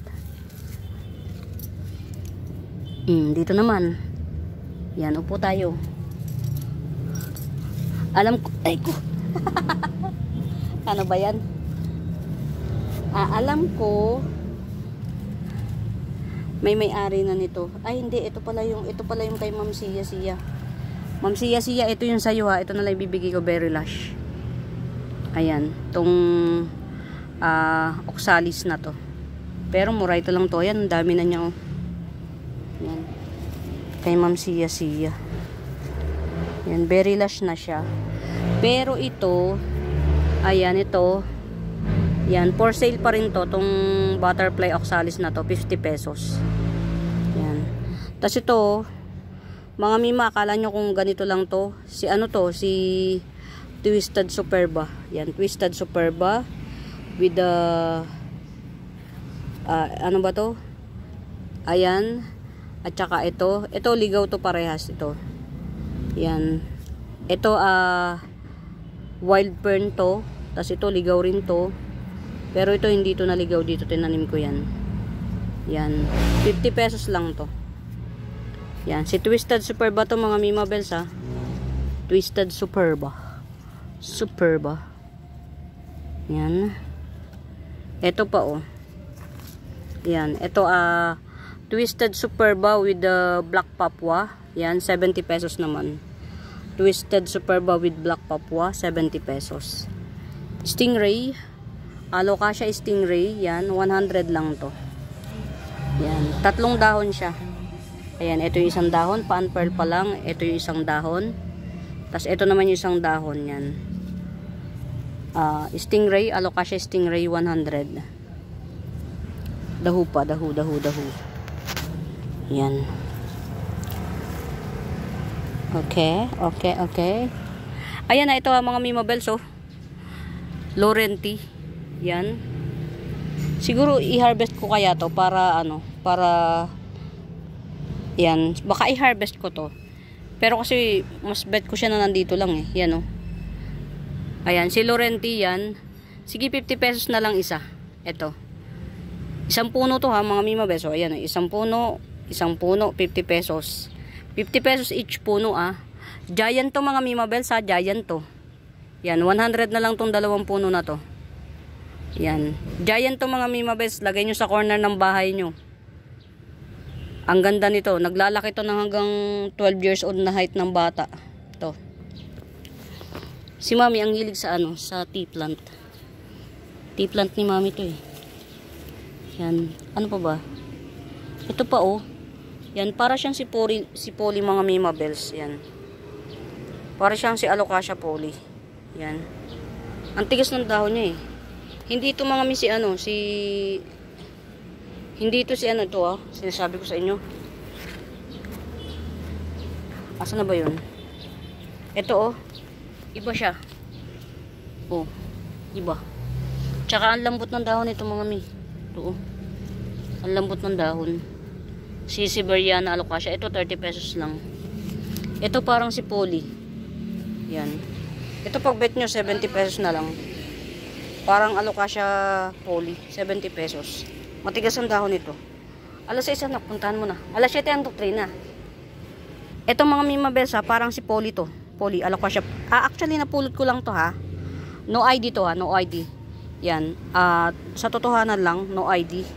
Dito naman. Yan, upo tayo. Alam ko, ay ko. Ano ba yan? Alam ko, may-ari na nito. Ay, hindi. Ito pala yung kay Ma'am Sia Sia. Ma'am Sia Sia, ito yung sayo ha. Ito na lang ibibigay ko, Berry Lush. Ayan. Itong oxalis na to. Pero mura ito lang to. Ayan, dami na niya. Oh. Ayan. Kay Ma'am Sia Sia. Ayan, Berry Lush na siya. Pero ito, ayan, ito. Yan, for sale pa rin to. Itong butterfly oxalis na to, 50 pesos. Yan. Tapos ito, mga Mima, akala nyo kung ganito lang to. Si Twisted Superba. Yan, Twisted Superba with the ano ba to? Ayan. At saka ito ligaw to parehas ito. Yan. Ito wild fern to. Tapos ito ligaw rin to. Pero ito hindi to naligaw dito, tinanim ko yan. Yan. 50 pesos lang to. Yan. Si Twisted Superba to mga Mima Bells ha. Twisted Superba. Superba. Yan. Ito pa oh. Yan. Ito Twisted Superba with the Black Papua. Yan. 70 pesos naman. Twisted Superba with Black Papua. 70 pesos. Stingray. Alocasia Stingray, yan, 100 lang to. Yan, 3 dahon siya. Ayan, ito yung isang dahon, pa-unpearl pa lang. Ito yung isang dahon. Tapos ito naman yung isang dahon, yan. Stingray, Alocasia Stingray, 100. Dahu pa, dahu. Yan. Okay. Ayan na, ito mga Mima Bells, oh. Laurenti. Yan. Siguro i-harvest ko kaya to para yan, baka i-harvest ko to. Pero kasi mas bet ko siya na nandito lang eh. Yan oh. Ayan, si Laurenti yan. Sige, 50 pesos na lang isa. Ito. Isang puno to ha, mga Mima Bells. So, ayan, isang puno, 50 pesos. 50 pesos each puno Giant to mga Mima Bells ha, giant to. Yan, 100 na lang tong 2 puno na to. Yan. Giant to mga Mima Bells. Lagay nyo sa corner ng bahay nyo. Ang ganda nito. Naglalaki to ng hanggang 12 years old na height ng bata. Ito. Si Mami ang hilig sa sa tea plant. Tea plant ni Mami to eh. Yan. Ano pa ba? Ito pa oh. Yan. Para siyang si Polly mga Mima Bells. Yan. Para siyang si Alocasia Polly. Yan. Ang tigas ng dahon niya eh. Hindi ito mga si ano, hindi ito si ano ito sinasabi ko sa inyo. Asa na ba yun? Ito iba siya. Iba. Tsaka ang lambot ng dahon ito mga mi. Ito ang lambot ng dahon. Si Siberiana Alocasia. Ito 30 pesos lang. Ito parang si Polly. Yan. Ito pag bet nyo 70 pesos na lang. Parang Alocasia Polly. 70 pesos. Matigas ang dahon ito. Alas 6 anak, puntahan mo na. Alas 7 ang doktrina. Ito mga mimabesa, parang si Polly to. Polly, Alocasia. Actually napulot ko lang to ha. No ID to ha, no ID. Yan. Sa totohanan lang, no ID.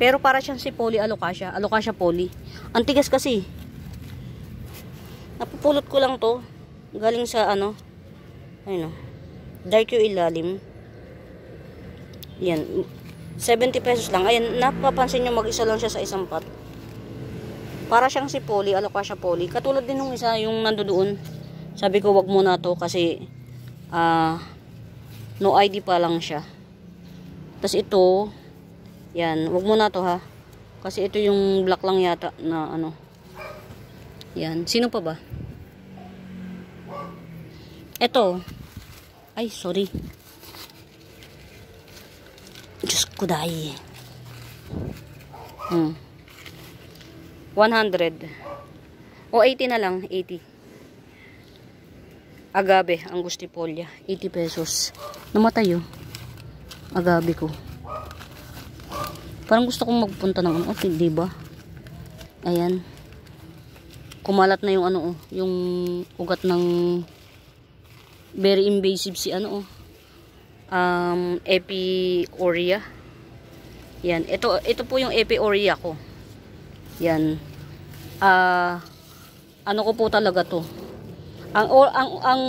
Pero para siyang si Polly Alocasia. Alocasia Polly. Ang tigas kasi. Napupulot ko lang to. Galing sa ano. Ayun dark yung ilalim. Yan. 70 pesos lang. Ayan, napapansin nyo mag-isa lang siya sa isang pot. Para siyang si Polly, Alocasia Polly. Katulad din nung isa, yung nandoon. Sabi ko wag muna to kasi no ID pa lang siya. Tapos ito, yan, wag muna to ha. Kasi ito yung black lang yata na ano. Yan, sino pa ba? Ito. Ay, sorry. Diyos ko dahil. 100. O 80 na lang, 80. Agave, angustifolia, 80 pesos. Namatay agave ko. Parang gusto kong magpunta ng okay, diba? Ayan. Kumalat na yung ano yung ugat ng very invasive si ano Epi-Aurea. Yan, ito po yung Epi-Aurea ko. Yan. Ano ko po talaga to. Ang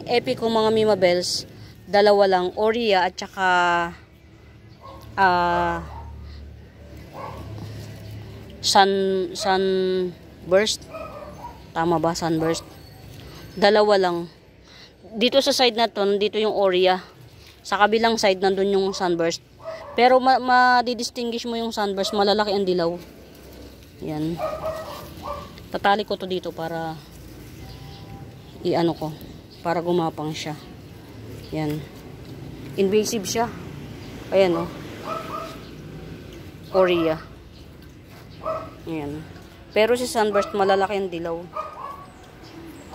Epi ko mga Mimabels, dalawa lang, Aurea at saka sunburst. Tama ba? Sunburst. Dalawa lang. Dito sa side na to, dito yung Aurea. Sa kabilang side, nandun yung sunburst. Pero ma-distinguish mo yung sunburst, malalaki ang dilaw. Yan. Tatali ko to dito para i-ano ko. Para gumapang siya. Yan. Invasive siya. Ayan Aurea. Ayan. Pero si sunburst, malalaki ang dilaw.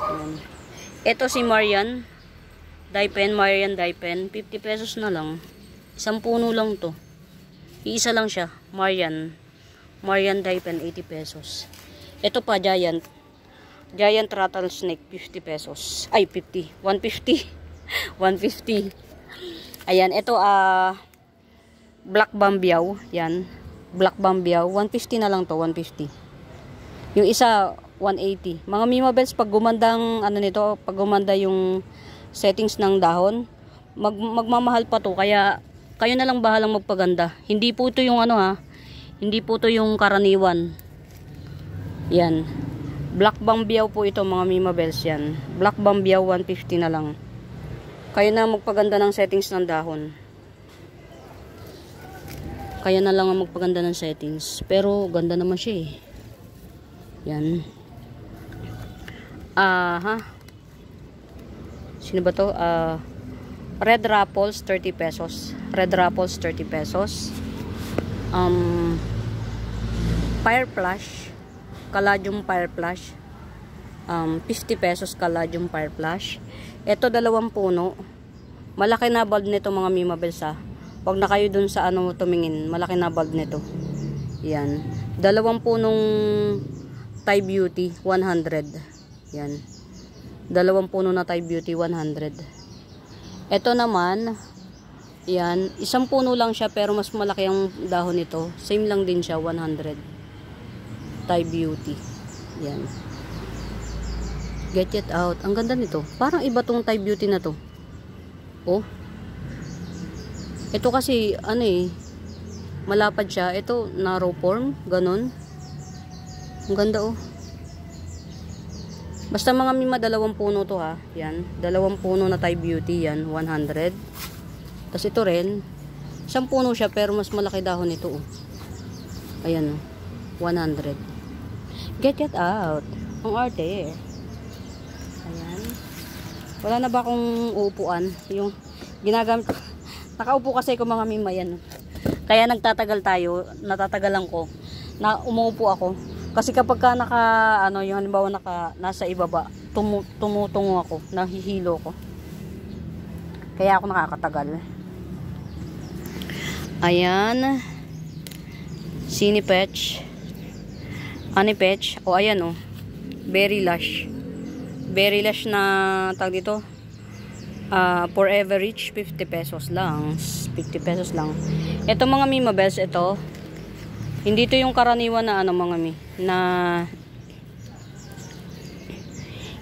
Ayan. Ito si Marian Daipen, Marian Daipen, 50 pesos na lang. Isang puno lang to. Iisa lang siya, Marian Daipen, 80 pesos. Ito pa, Giant Rattlesnake, 50 pesos. Ay, 50. 150. 150. Ayan, ito Black Bambiao. Yan. Black Bambiao. 150 na lang to, 150. Yung isa, 180. Mga Mimabels, pag gumandang pag gumanda yung settings ng dahon, magmamahal pa to. Kaya kayo na lang bahalang magpaganda. Hindi po to yung hindi po to yung karaniwan. Yan. Black Bambiao po ito mga Mimabels yan. Black Bambiao 150 na lang. Kayo na magpaganda ng settings ng dahon. Kaya na lang ang magpaganda ng settings. Pero ganda naman siya Yan. Sino ba to? Red Raffles 30 pesos. Red Raffles 30 pesos. Fire Flash, Caladium Fire Flash, 50 pesos Caladium Fire Flash. Ito 2 puno. Malaki na bulb nito mga Mimabels Huwag na kayo dun sa tumingin. Malaki na bulb nito. Yan. 2 punong Thai Beauty 100. Yan. 2 puno na Thai Beauty 100. Ito naman, yan, 1 puno lang siya pero mas malaki ang dahon nito. Same lang din siya, 100. Thai Beauty. Yan. Get it out. Ang ganda nito. Parang iba tong Thai Beauty na to. Ito kasi, malapad siya. Ito, narrow form. Ganon. Ang ganda Basta mga mima, 2 puno to ha. Yan. 2 puno na Thai Beauty. Yan. 100. Tapos ito rin. 1 puno siya pero mas malaki dahon ito. Oh. Ayan. Oh. 100. Get out. Ang arte. Ayan. Wala na ba akong uupuan? Yung ginagamit. Nakaupo kasi ko mga mima. Yan. Kaya nagtatagal tayo. Natatagalan ko. Na umuupo ako. Kasi kapag ka yung halimbawa nasa ibaba, tumutungo ako, nahihilo ko. Kaya ako nakakatagal. Ayan. Sinipetch. Anipetch. O ayan o. Berry Lush. Berry Lush na tag dito. Forever Rich, 50 pesos lang. 50 pesos lang. Ito mga mima bells, ito. Hindi to yung karaniwan na mga mi, na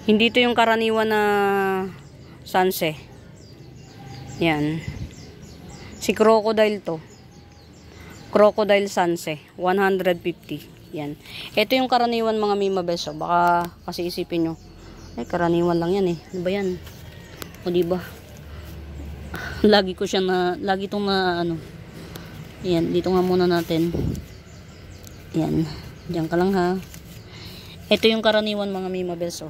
hindi to yung karaniwan na sanse. Yan. Si Crocodile to. Crocodile Sanse, 150. Yan. Ito yung karaniwan mga mima beso. Baka kasi isipin nyo, ay karaniwan lang yan eh. Ano ba yan? O diba? Lagi itong yan, dito nga muna natin. Yan. Diyan ka lang ha. Ito yung karaniwan mga mima bells.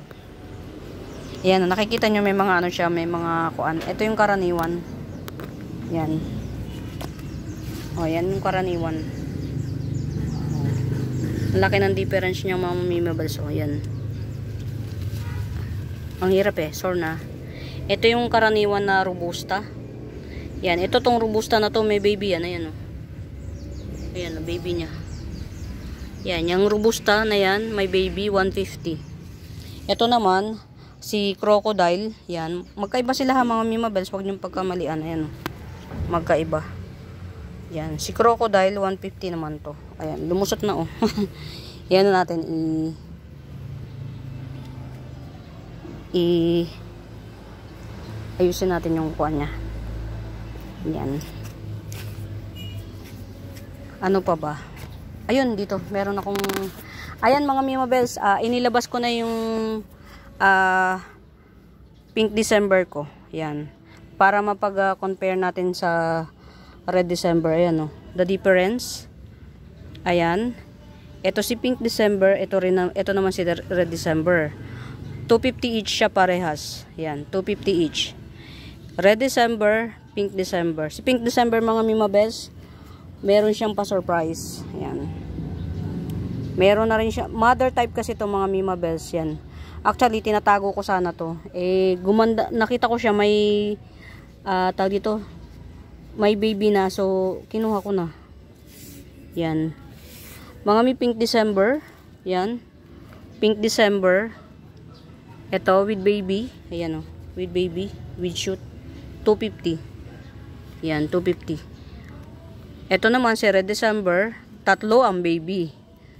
Yan. Nakikita nyo may mga siya. May mga kuan. Ito yung karaniwan. Yan. Yan yung karaniwan. Ang laki ng difference niya mga mima bells. Yan. Ang hirap eh. Sure na. Ito yung karaniwan na robusta. Yan. Ito tong robusta na to. May baby yan. Ayan o. Ayan. Baby niya. Yan, yung robusta na yan, may baby, 150. Ito naman, si Crocodile, yan. Magkaiba sila ha mga mima bells, huwag niyong pagkamalian. Ayan, magkaiba. Yan, si Crocodile, 150 naman to. Ayan, lumusot na oh. Yan na natin, ayusin natin yung kuha niya. Yan. Ano pa ba? Ayun, dito, meron akong, ayan mga mima bells, inilabas ko na yung Pink December ko. Yan. Para mapag-compare natin sa Red December. Ayan o. The difference. Ayan. Ito si Pink December. Ito naman si Red December. 250 each siya parehas. Yan. 250 each. Red December, Pink December. Si Pink December mga mima bells, meron siyang pa-surprise. Ayan. Meron na rin siya. Mother type kasi itong mga mima bells yan. Actually, tinatago ko sana to. Gumanda. Nakita ko siya may tawag dito. May baby na. So, kinuha ko na. Yan. Mga may Pink December. Yan. Pink December. Ito, with baby. Ayan o. With baby. With shoot. 250. Yan, 250. Ito naman si Red December, 3 ang baby.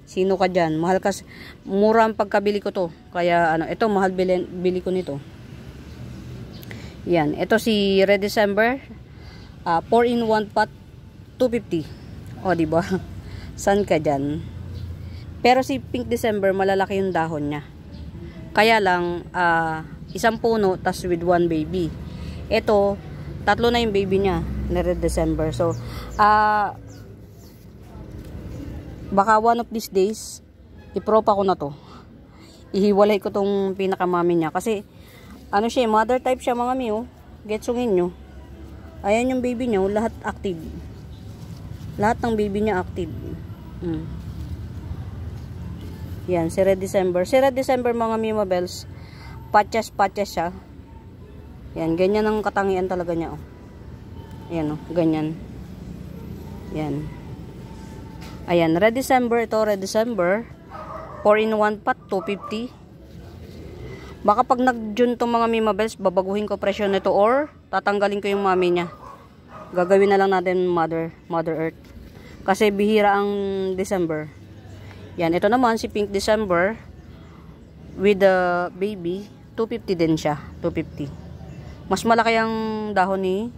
Sino ka dyan? Mahal kasi, mura ang pagkabili ko to. Kaya ito mahal bili ko nito. Yan, ito si Red December, 4 in 1 pot, 250. O diba? San ka dyan? Pero si Pink December, malalaki yung dahon niya. Kaya lang, 1 puno, tas with 1 baby. Ito, 3 na yung baby niya na Red December. So, baka one of these days, ipropa ko na to. Ihiwalay ko tong pinakamami niya. Kasi, siya, mother type siya mga miyo. Getsungin nyo. Ayan yung baby niya, lahat active. Lahat ng baby niya active. Yan, si Red December. Si Red December mga mima bells, patches siya. Yan, ganyan ang katangian talaga niya. Ayan ganyan. Yan. Ayan, Red December. Ito, Red December. 4 in 1 pot, 250. Baka pag nag-June to mga mima bells, babaguhin ko presyo nito or tatanggalin ko yung mami niya. Gagawin na lang natin Mother Earth. Kasi bihira ang December. Yan, ito naman si Pink December with the baby, 250 din siya, 250. Mas malaki ang dahon ni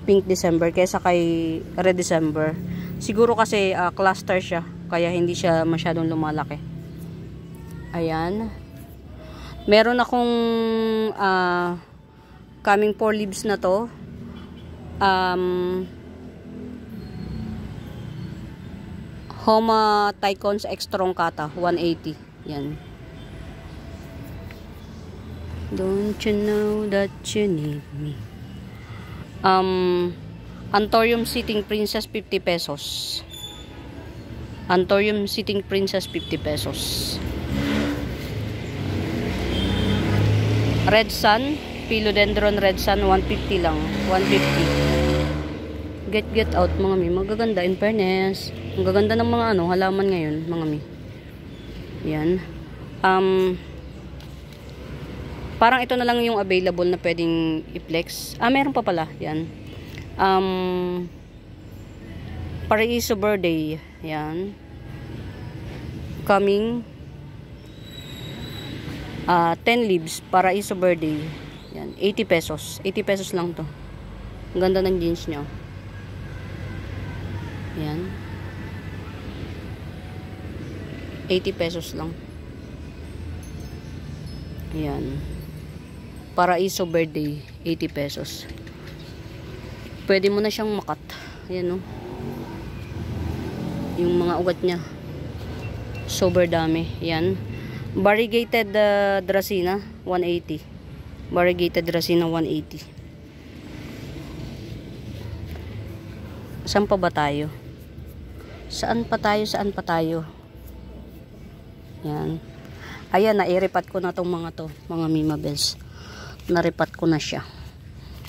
Pink December kaysa kay Red December. Siguro kasi cluster siya, kaya hindi siya masyadong lumalaki. Ayan. Meron akong coming 4 leaves na to. Homa Tycons Extroncata 180. Yan. Don't you know that you need me? Anthurium Sitting Princess 50 pesos. Anthurium Sitting Princess 50 pesos. Red Sun, Philodendron Red Sun 150 lang. 150. Get out mga mi. Magaganda in fairness. Ang gaganda ng mga halaman ngayon, mga mi. Yan. Parang ito na lang yung available na pwedeng i-flex. Meron pa pala. Yan. Paraiso Birthday. Yan. Coming 10 leaves. Paraiso Birthday. Yan. 80 pesos. 80 pesos lang to. Ang ganda ng jeans nyo. Yan. 80 pesos lang. Yan. Paraiso Birthday. 80 pesos. Pwede mo na siyang makat. Ayan, no. Yung mga ugat niya. Sober dami. Yan. Variegated Dracena 180. Variegated Dracena 180. Saan pa ba tayo? Saan pa tayo? Yan. Ayan, nairepat ko na tong mga to. Mga Mima Bells. Naripat ko na siya.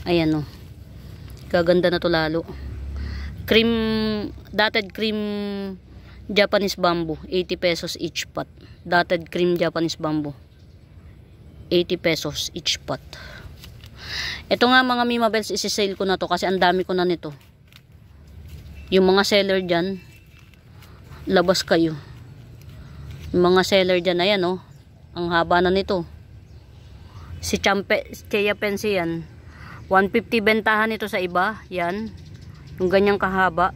Ayan, no. Gaganda na to lalo. Dotted cream Japanese bamboo. 80 pesos each pot. Dotted cream Japanese bamboo. 80 pesos each pot. Ito nga mga Mima Bells, isi-sale ko na to kasi ang dami ko na nito. Yung mga seller dyan, labas kayo. Yung mga seller dyan, ayan, oh. Ang haba na nito. Si Chea Pensy yan. 150 bentahan ito sa iba. Yan. Yung ganyang kahaba.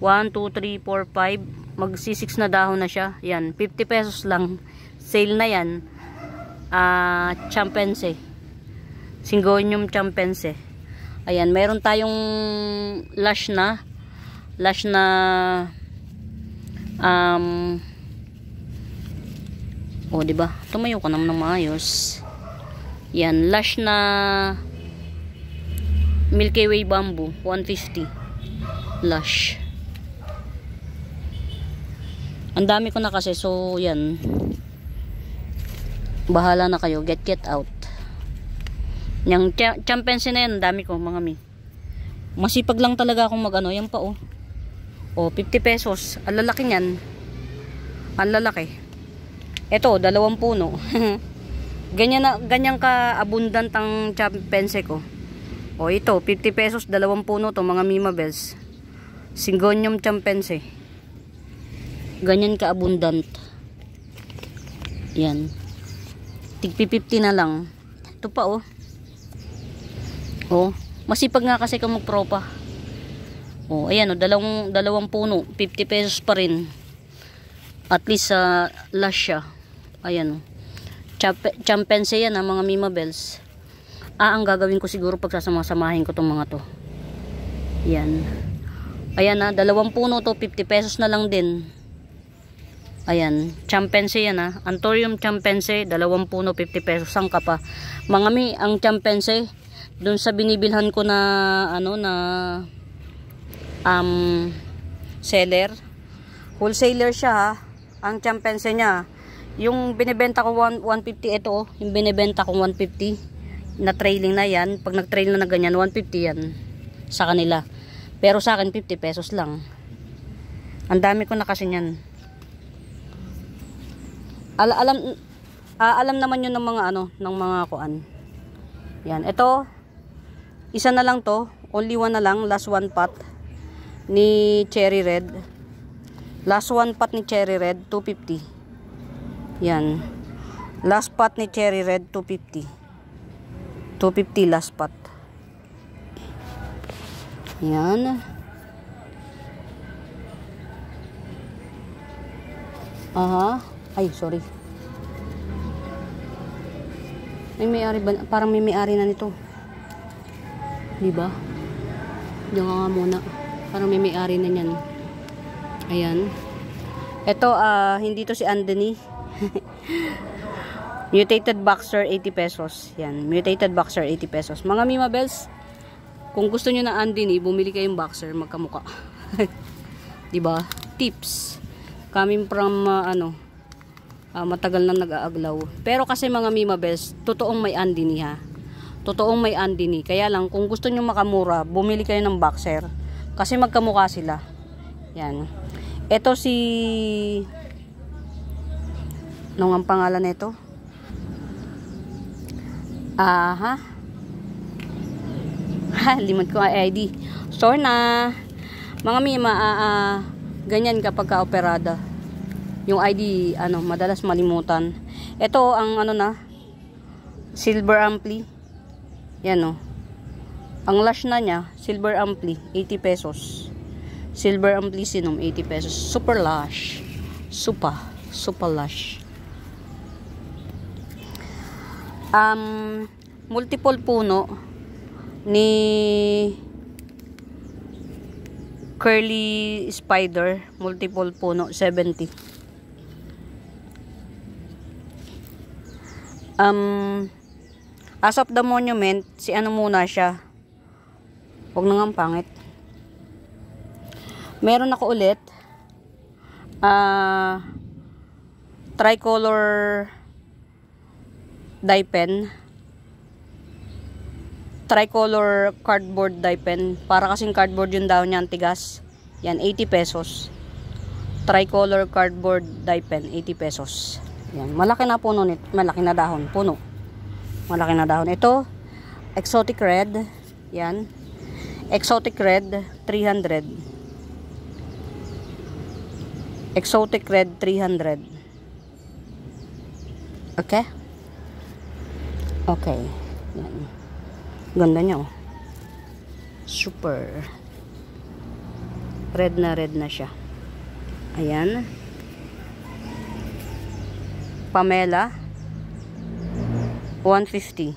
1, 2, 3, 4, 5. Magsi-6 na dahon na siya. Yan. 50 pesos lang. Sale na yan. Champense. Syngonium champense. Ayan. Meron tayong lush na. Diba? Tumayo ka naman ng maayos. Yan, lush na Milky Way bamboo, 150. Lush. Ang dami ko na kasi, so yan. Bahala na kayo, get out. Yung champense na yan, ang dami ko, mga mi. Masipag lang talaga akong yan pa, oh. 50 pesos. Ang lalaki niyan. Ang lalaki. Ito, 2 puno. Ganyan ka abundant ang champense ko. Ito, 50 pesos, 2 puno to mga Mima Bells. Syngonium champense. Ganyan ka abundant. Yan. Tigpi 50 na lang. Ito pa, oh. Masipag nga kasi kung magpropa. Ayan, 2 puno, 50 pesos pa rin. At least lush siya. Ayan, champense yan, mga Mima Bells. Ang gagawin ko siguro pagsasama-samahin ko tong mga to. Yan. Ayan, 2 puno to, 50 pesos na lang din. Ayan, champense yan, Anthurium champense, 2 puno, 50 pesos. Ang ka pa. Mga mi, ang champense dun sa binibilhan ko na seller, wholesaler siya, ang champense niya. Yung binibenta ko 150, ito, yung binibenta ko 150 na trailing na yan. Pag nag-trail na ganyan, 150 yan sa kanila. Pero sa akin 50 pesos lang. Ang dami ko na kasi yan. Alam naman yun ng mga ng mga kuan. Yan, ito isa na lang to, only one na lang, last one pot ni Cherry Red. Last one pot ni Cherry Red, 250. Yan. Last pot ni Cherry Red, 250. 250 last pot. Yan. Ay, sorry. may-ari ba? Parang may may-ari na nito. Di ba? Diyan ka nga muna. Parang may may-ari na niyan. Ayan. Ito, hindi to si Anthony. Mutated boxer, 80 pesos. Yan. Mutated boxer, 80 pesos. Mga Mima Bells, kung gusto nyo na Anthony, bumili kayong boxer, magkamuka. Diba? Tips. Coming from, matagal na nag-aaglaw. Pero kasi mga Mima Bells, totoong may Anthony ha. Totoong may Anthony. Kaya lang, kung gusto nyo makamura, bumili kayo ng boxer. Kasi magkamuka sila. Yan. Ito si... Anong ang pangalan nito? Limot ko ang ID. Store na. Mga Mima, ganyan kapag ka-operada. Yung ID, madalas malimutan. Ito, ang silver ampli. Yan, Ang lash na niya, silver ampli, 80 pesos. Silver amplicynum, 80 pesos. Super lash. Super lash. Multiple puno ni Curly Spider. Multiple puno, 70. As of the monument, si muna siya. Huwag na nga pangit. Meron ako ulit tricolor dye pen, tricolor cardboard dye pen, para kasing cardboard yung daw niya, tigas. Yan, 80 pesos. Tricolor cardboard dye pen, 80 pesos. Yan, malaki na puno nito, malaki na dahon, puno. Malaki na dahon. Ito, exotic red. Yan. Exotic red, 300. Exotic red, 300. Okay? Okay. Yan. Ganda niya, Super. Red na siya. Ayan. Pamela, 150.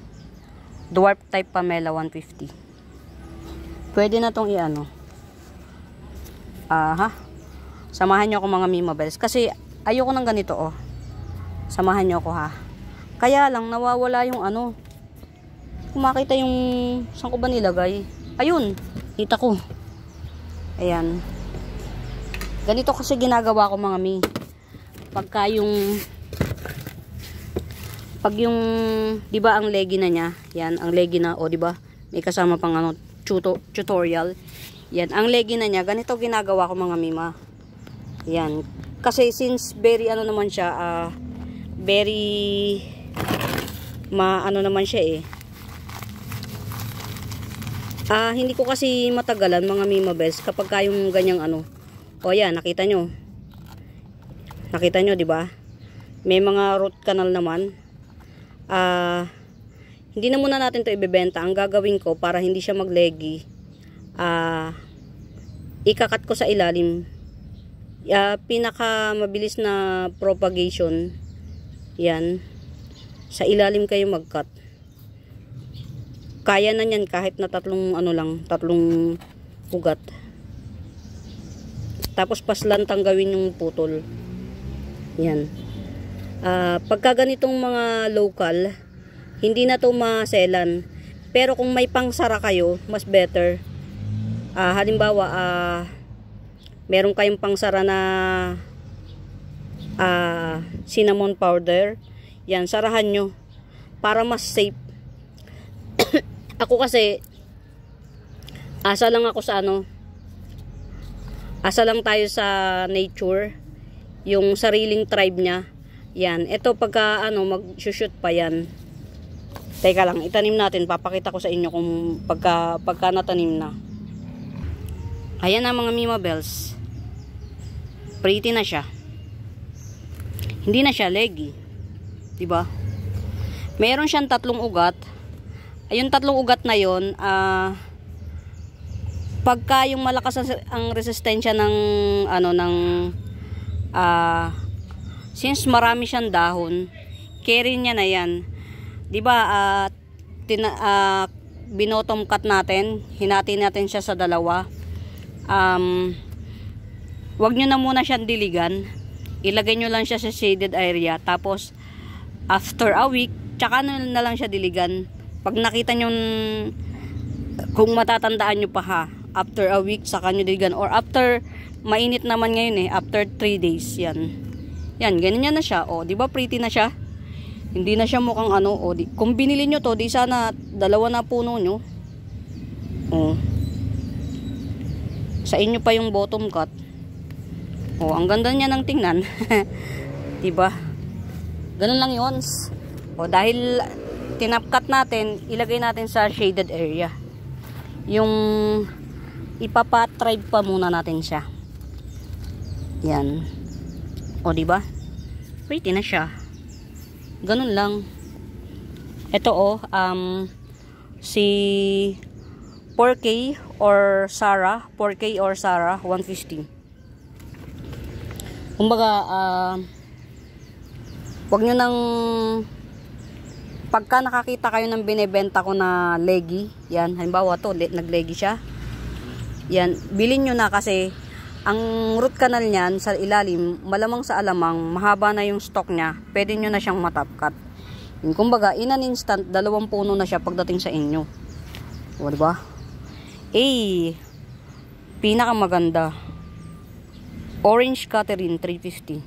Dwarf type Pamela, 150. Pwede na tong samahan nyo ako mga Mima Bells. Kasi ayoko ng ganito, Samahan nyo ako, ha. Kaya lang, nawawala yung Kung makita yung saan ko ba nilagay. Ayun, kita ko. Ayan. Ganito kasi ginagawa ko mga Mi. Pag yung, di ba ang leggy na niya, yan, ang leggy na, di ba? May kasama pang tutorial. Yan, ang leggy na niya, ganito ginagawa ko mga Mima. Yan. Kasi since very naman siya, very naman siya hindi ko kasi matagalan mga Mima Bells kapag yung ganyang yan, nakita nyo, di ba? May mga root canal naman. Hindi na muna natin to ibebenta. Ang gagawin ko para hindi siya magleggy, ikakat ko sa ilalim. Pinaka mabilis na propagation, yan, sa ilalim kayo mag-cut. Kaya na yan kahit na tatlong ugat. Tapos paslantang gawin yung putol. Yan. Pagka ganitong mga local, hindi na to maselan. Pero kung may pangsara kayo, mas better. Halimbawa, meron kayong pangsara na cinnamon powder, yan, sarahan nyo para mas safe. Ako kasi asa lang tayo sa nature, yung sariling tribe niya. Yan, ito pagka mag-shoot pa yan. Teka lang, itanim natin, papakita ko sa inyo kung pagka natanim na. Ayan na mga Mima Bells. Pretty na siya. Hindi na siya leggy. Diba? Meron siyang 3 ugat. Ayun 3 ugat na yon, pagka yung malakas ang resistensya ng since marami siyang dahon, carry niya na yan. 'Di ba, binottom cut natin, hinati natin siya sa dalawa. Wag nyo na muna siyang diligan. Ilagay nyo lang siya sa shaded area. Tapos, after a week, tsaka na lang siya diligan. Pag nakita nyo, kung matatandaan nyo pa ha, after a week, saka nyo diligan. Or after, mainit naman ngayon after 3 days, yan. Yan, ganyan na siya. O, di ba pretty na siya? Hindi na siya mukhang ano. O, kung binili nyo to, di sana 2 na puno nyo. O, sa inyo pa yung bottom cut. Oh, ang ganda niya ng tingnan. 'Di ba? Ganun lang 'yon. Oh, dahil tinapkat natin, ilagay natin sa shaded area. Yung ipapatribe pa muna natin siya. Yan. Oh, 'di ba? Pretty na siya. Ganun lang. Ito si 4K or Sarah, 150. Kumbaga, wag nyo nang, pagka nakakita kayo ng binibenta ko na leggy, yan, halimbawa to, nagleggy siya, yan, bilhin nyo na kasi, ang root canal niyan sa ilalim, malamang sa alamang, mahaba na yung stock niya, pwede nyo na siyang matapkat. Kumbaga, in an instant, 2 puno na siya pagdating sa inyo. O, diba? Pinakamaganda. Orange Catherine 350.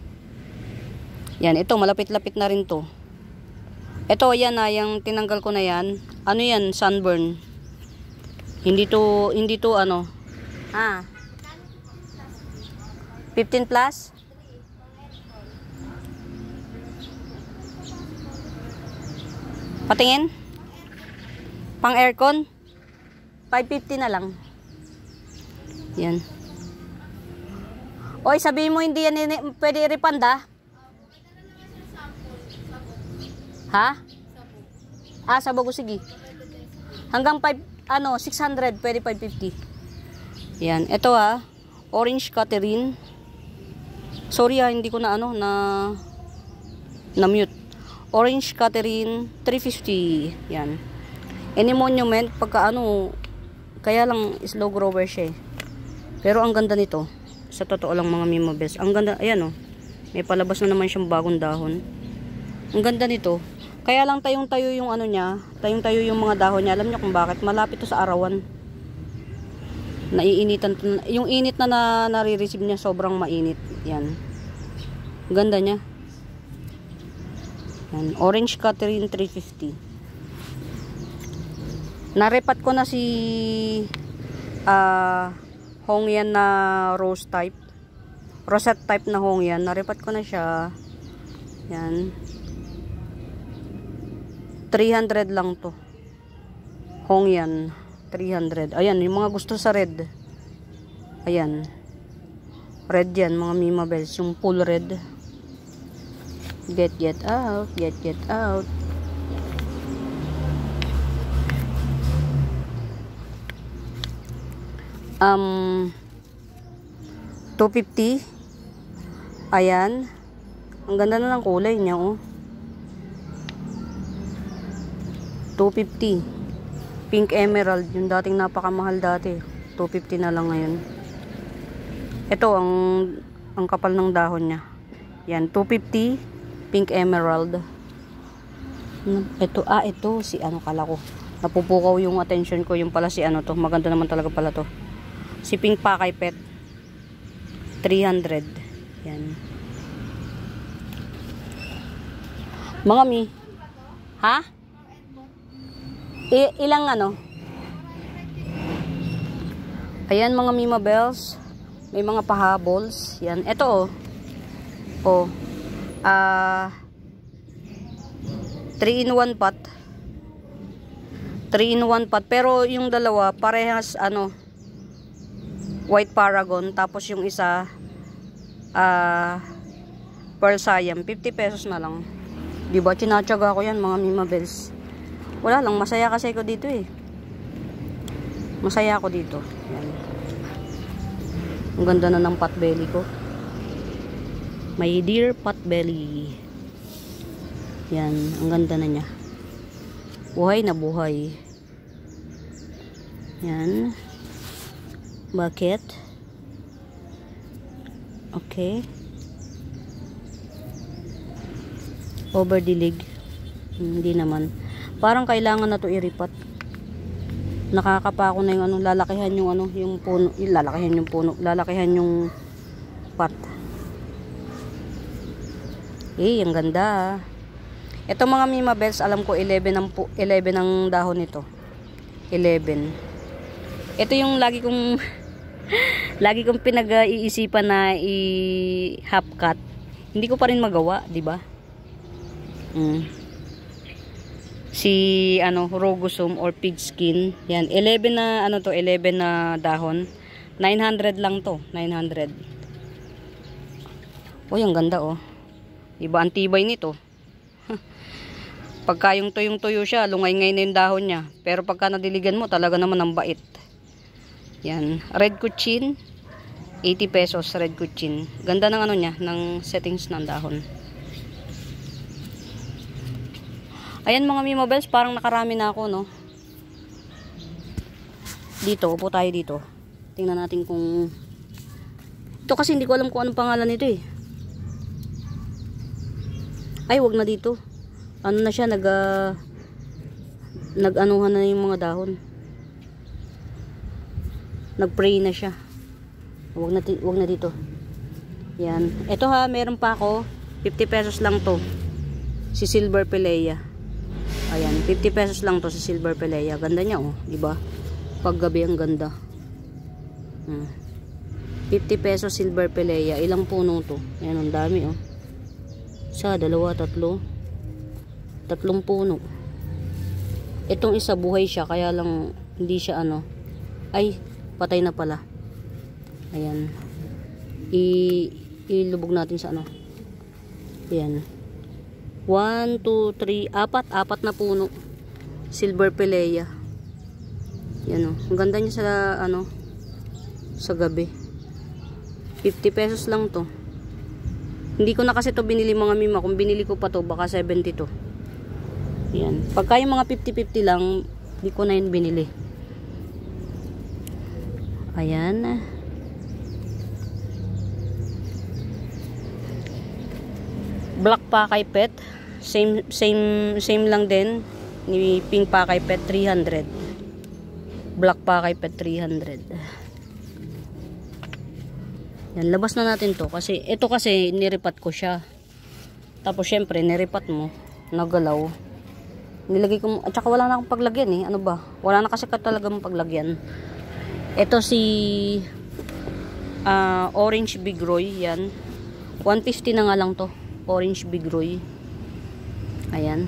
Yan, ito malapit-lapit na rin to. Ito yan yung tinanggal ko na yan. Ano yan? Sunburn. Hindi to ano. 15 plus? Patingin? Pang aircon? 550 na lang. Yan. Oy, sabihin mo hindi yan pwede i-refund ha? Sabog, sige. Hanggang 600, pwede 550. Yan, ito Orange Catherine. Sorry hindi ko na na mute. Orange Catherine 350. Yan. Any monument pagka kaya lang slow grower siya Pero ang ganda nito. Sa totoo lang mga Mima Bells. Ang ganda, ayan may palabas na naman siyang bagong dahon. Ang ganda nito. Kaya lang tayong-tayo yung tayong-tayo yung mga dahon niya. Alam niyo kung bakit? Malapit to sa arawan. Naiinitan. Yung init na nare-receive niya sobrang mainit. Yan. Ang ganda niya. Yan. Orange Catherine 350. Narepat ko na si Hongyan na rose type. Rosette type na Hongyan. Narepat ko na siya. Yan. 300 lang to. Hongyan. 300. Ayan, yung mga gusto sa red. Ayan. Red yan, mga Mima Bells. Yung full red. Get out. Get out. $250. Ayan. Ang ganda na ng kulay niya, $250. Pink emerald. Yung dating napakamahal dati. $250 na lang ngayon. Ito, ang kapal ng dahon niya. Yan, $250. Pink emerald. Ito, ito. Si kala ko. Napupukaw yung attention ko. Yung pala si to. Maganda naman talaga pala to. Si Pink Pakay Pet 300. Yan. Mga Mi. Ha? Ilang Ayan mga Mima Bells. May mga pahabols. Yan. Ito 3-in-1 pot. 3-in-1 pot. Pero yung dalawa parehas White Paragon, tapos yung isa Pearl Siam, 50 pesos na lang. Diba, tinatsaga ko yan mga Mima Bells. Wala lang, masaya kasi ako dito Masaya ako dito. Yan. Ang ganda na ng pot belly ko. My dear pot belly. Yan, ang ganda na niya. Buhay na buhay. Yan. Bakit? Okay. Overdilig. Hindi naman. Parang kailangan na to iripat. Nakakapa ko na yung ano, lalakihan yung ano, yung puno, lalakihan yung puno, lalakihan yung pot. Eh, ang ganda. Ito mga Mima Bells, alam ko 11 ang dahon nito. 11. Ito yung lagi kong lagi kong pinag-iisipan na i-half cut. Hindi ko pa rin magawa, 'di ba? Si ano, rogosum or pig skin. Yan, 11 na ano to, 11 na dahon. 900 lang to, 900. Oh, ang ganda oh. Iba ang tibay nito. Pagka yung tuyong-tuyo siya, lungay-ngay na yung dahon niya. Pero pagka nadiligan mo, talaga naman ang bait. Yan. Red kuchin. 80 pesos red kuchin. Ganda ng ano niya, ng settings ng dahon. Ayan mga Mima Bells, parang nakarami na ako, no? Dito, upo tayo dito. Tingnan natin kung... Ito kasi hindi ko alam kung anong pangalan nito eh. Ay, wag na dito. Ano na siya, nag-anuhan na yung mga dahon. Nag-pray na siya. Wag na dito. Yan. Ito ha, meron pa ako. 50 pesos lang to. Si Silver Pelea. Ayan, 50 pesos lang to si Silver Pelea. Ganda niya oh, di ba? Paggabi ang ganda. 50 pesos Silver Pelea. Ilang puno to? Ayan, ang dami oh. Isa, dalawa, tatlo. Tatlong puno. Itong isa buhay siya, kaya lang hindi siya ano. Ay, patay na pala. Ayan. Ilubog natin sa ano. Ayan. 1, 2, 3, 4 na puno. Silver Pelea. Yan o. Ang ganda niya sa ano, sa gabi. 50 pesos lang to. Hindi ko na kasi to binili mga Mima. Kung binili ko pa to, baka 70 to. Yan. Pagka yung mga 50-50 lang, hindi ko na yun binili. Ayan. Black Pakay Pet. Same lang din. Ni Pink Pakay Pet, 300. Black Pakay Pet, 300. Yan, labas na natin to. Kasi, ito kasi, niripat ko siya. Tapos, syempre, niripat mo. Nagalaw. Nilagay ko, at saka wala na akong paglagyan eh. Ano ba? Wala na kasi talagang paglagyan. Ito si Orange Big Roy. Yan. 150 na nga lang to. Orange Big Roy. Ayan.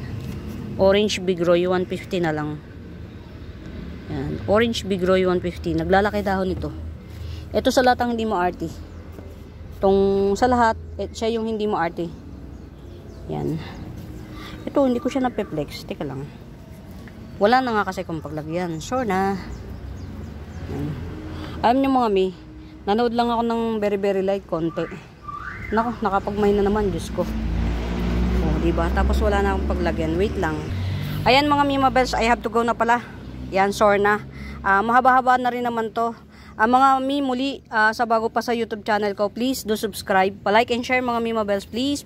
Orange Big Roy, 150 na lang. Yan. Orange Big Roy, 150. Naglalaki dahon ito. Ito sa lahat ang hindi mo arty. Itong sa lahat, siya yung hindi mo arty. Yan. Ito, hindi ko siya napeplex. Teka lang. Wala na nga kasi kung paglagyan. Sure na. Yan. Alam nyo mga mi, nanood lang ako ng very light konti. Nako, nakapagmay na naman, Diyos ko. O, diba? Tapos wala na akong paglagyan. Wait lang. Ayan mga Mima Bells, I have to go na pala. Yan, sure na. Mahaba-haba na rin naman to. Mga Mi, muli, sa bago pa sa YouTube channel ko, please do subscribe. Pa-like and share mga Mima Bells, please.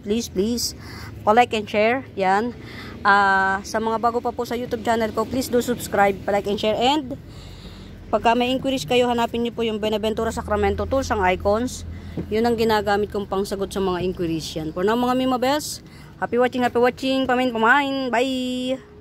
Pa-like and share. Yan. Sa mga bago pa po sa YouTube channel ko, please do subscribe, pa-like and share. And, pagka may inquiries kayo, hanapin niyo po yung Benaventura Sacramento Tools, ang icons. Yun ang ginagamit kong pangsagot sa mga inquiries yan. For now mga Mima Bells, happy watching, pamain. Bye!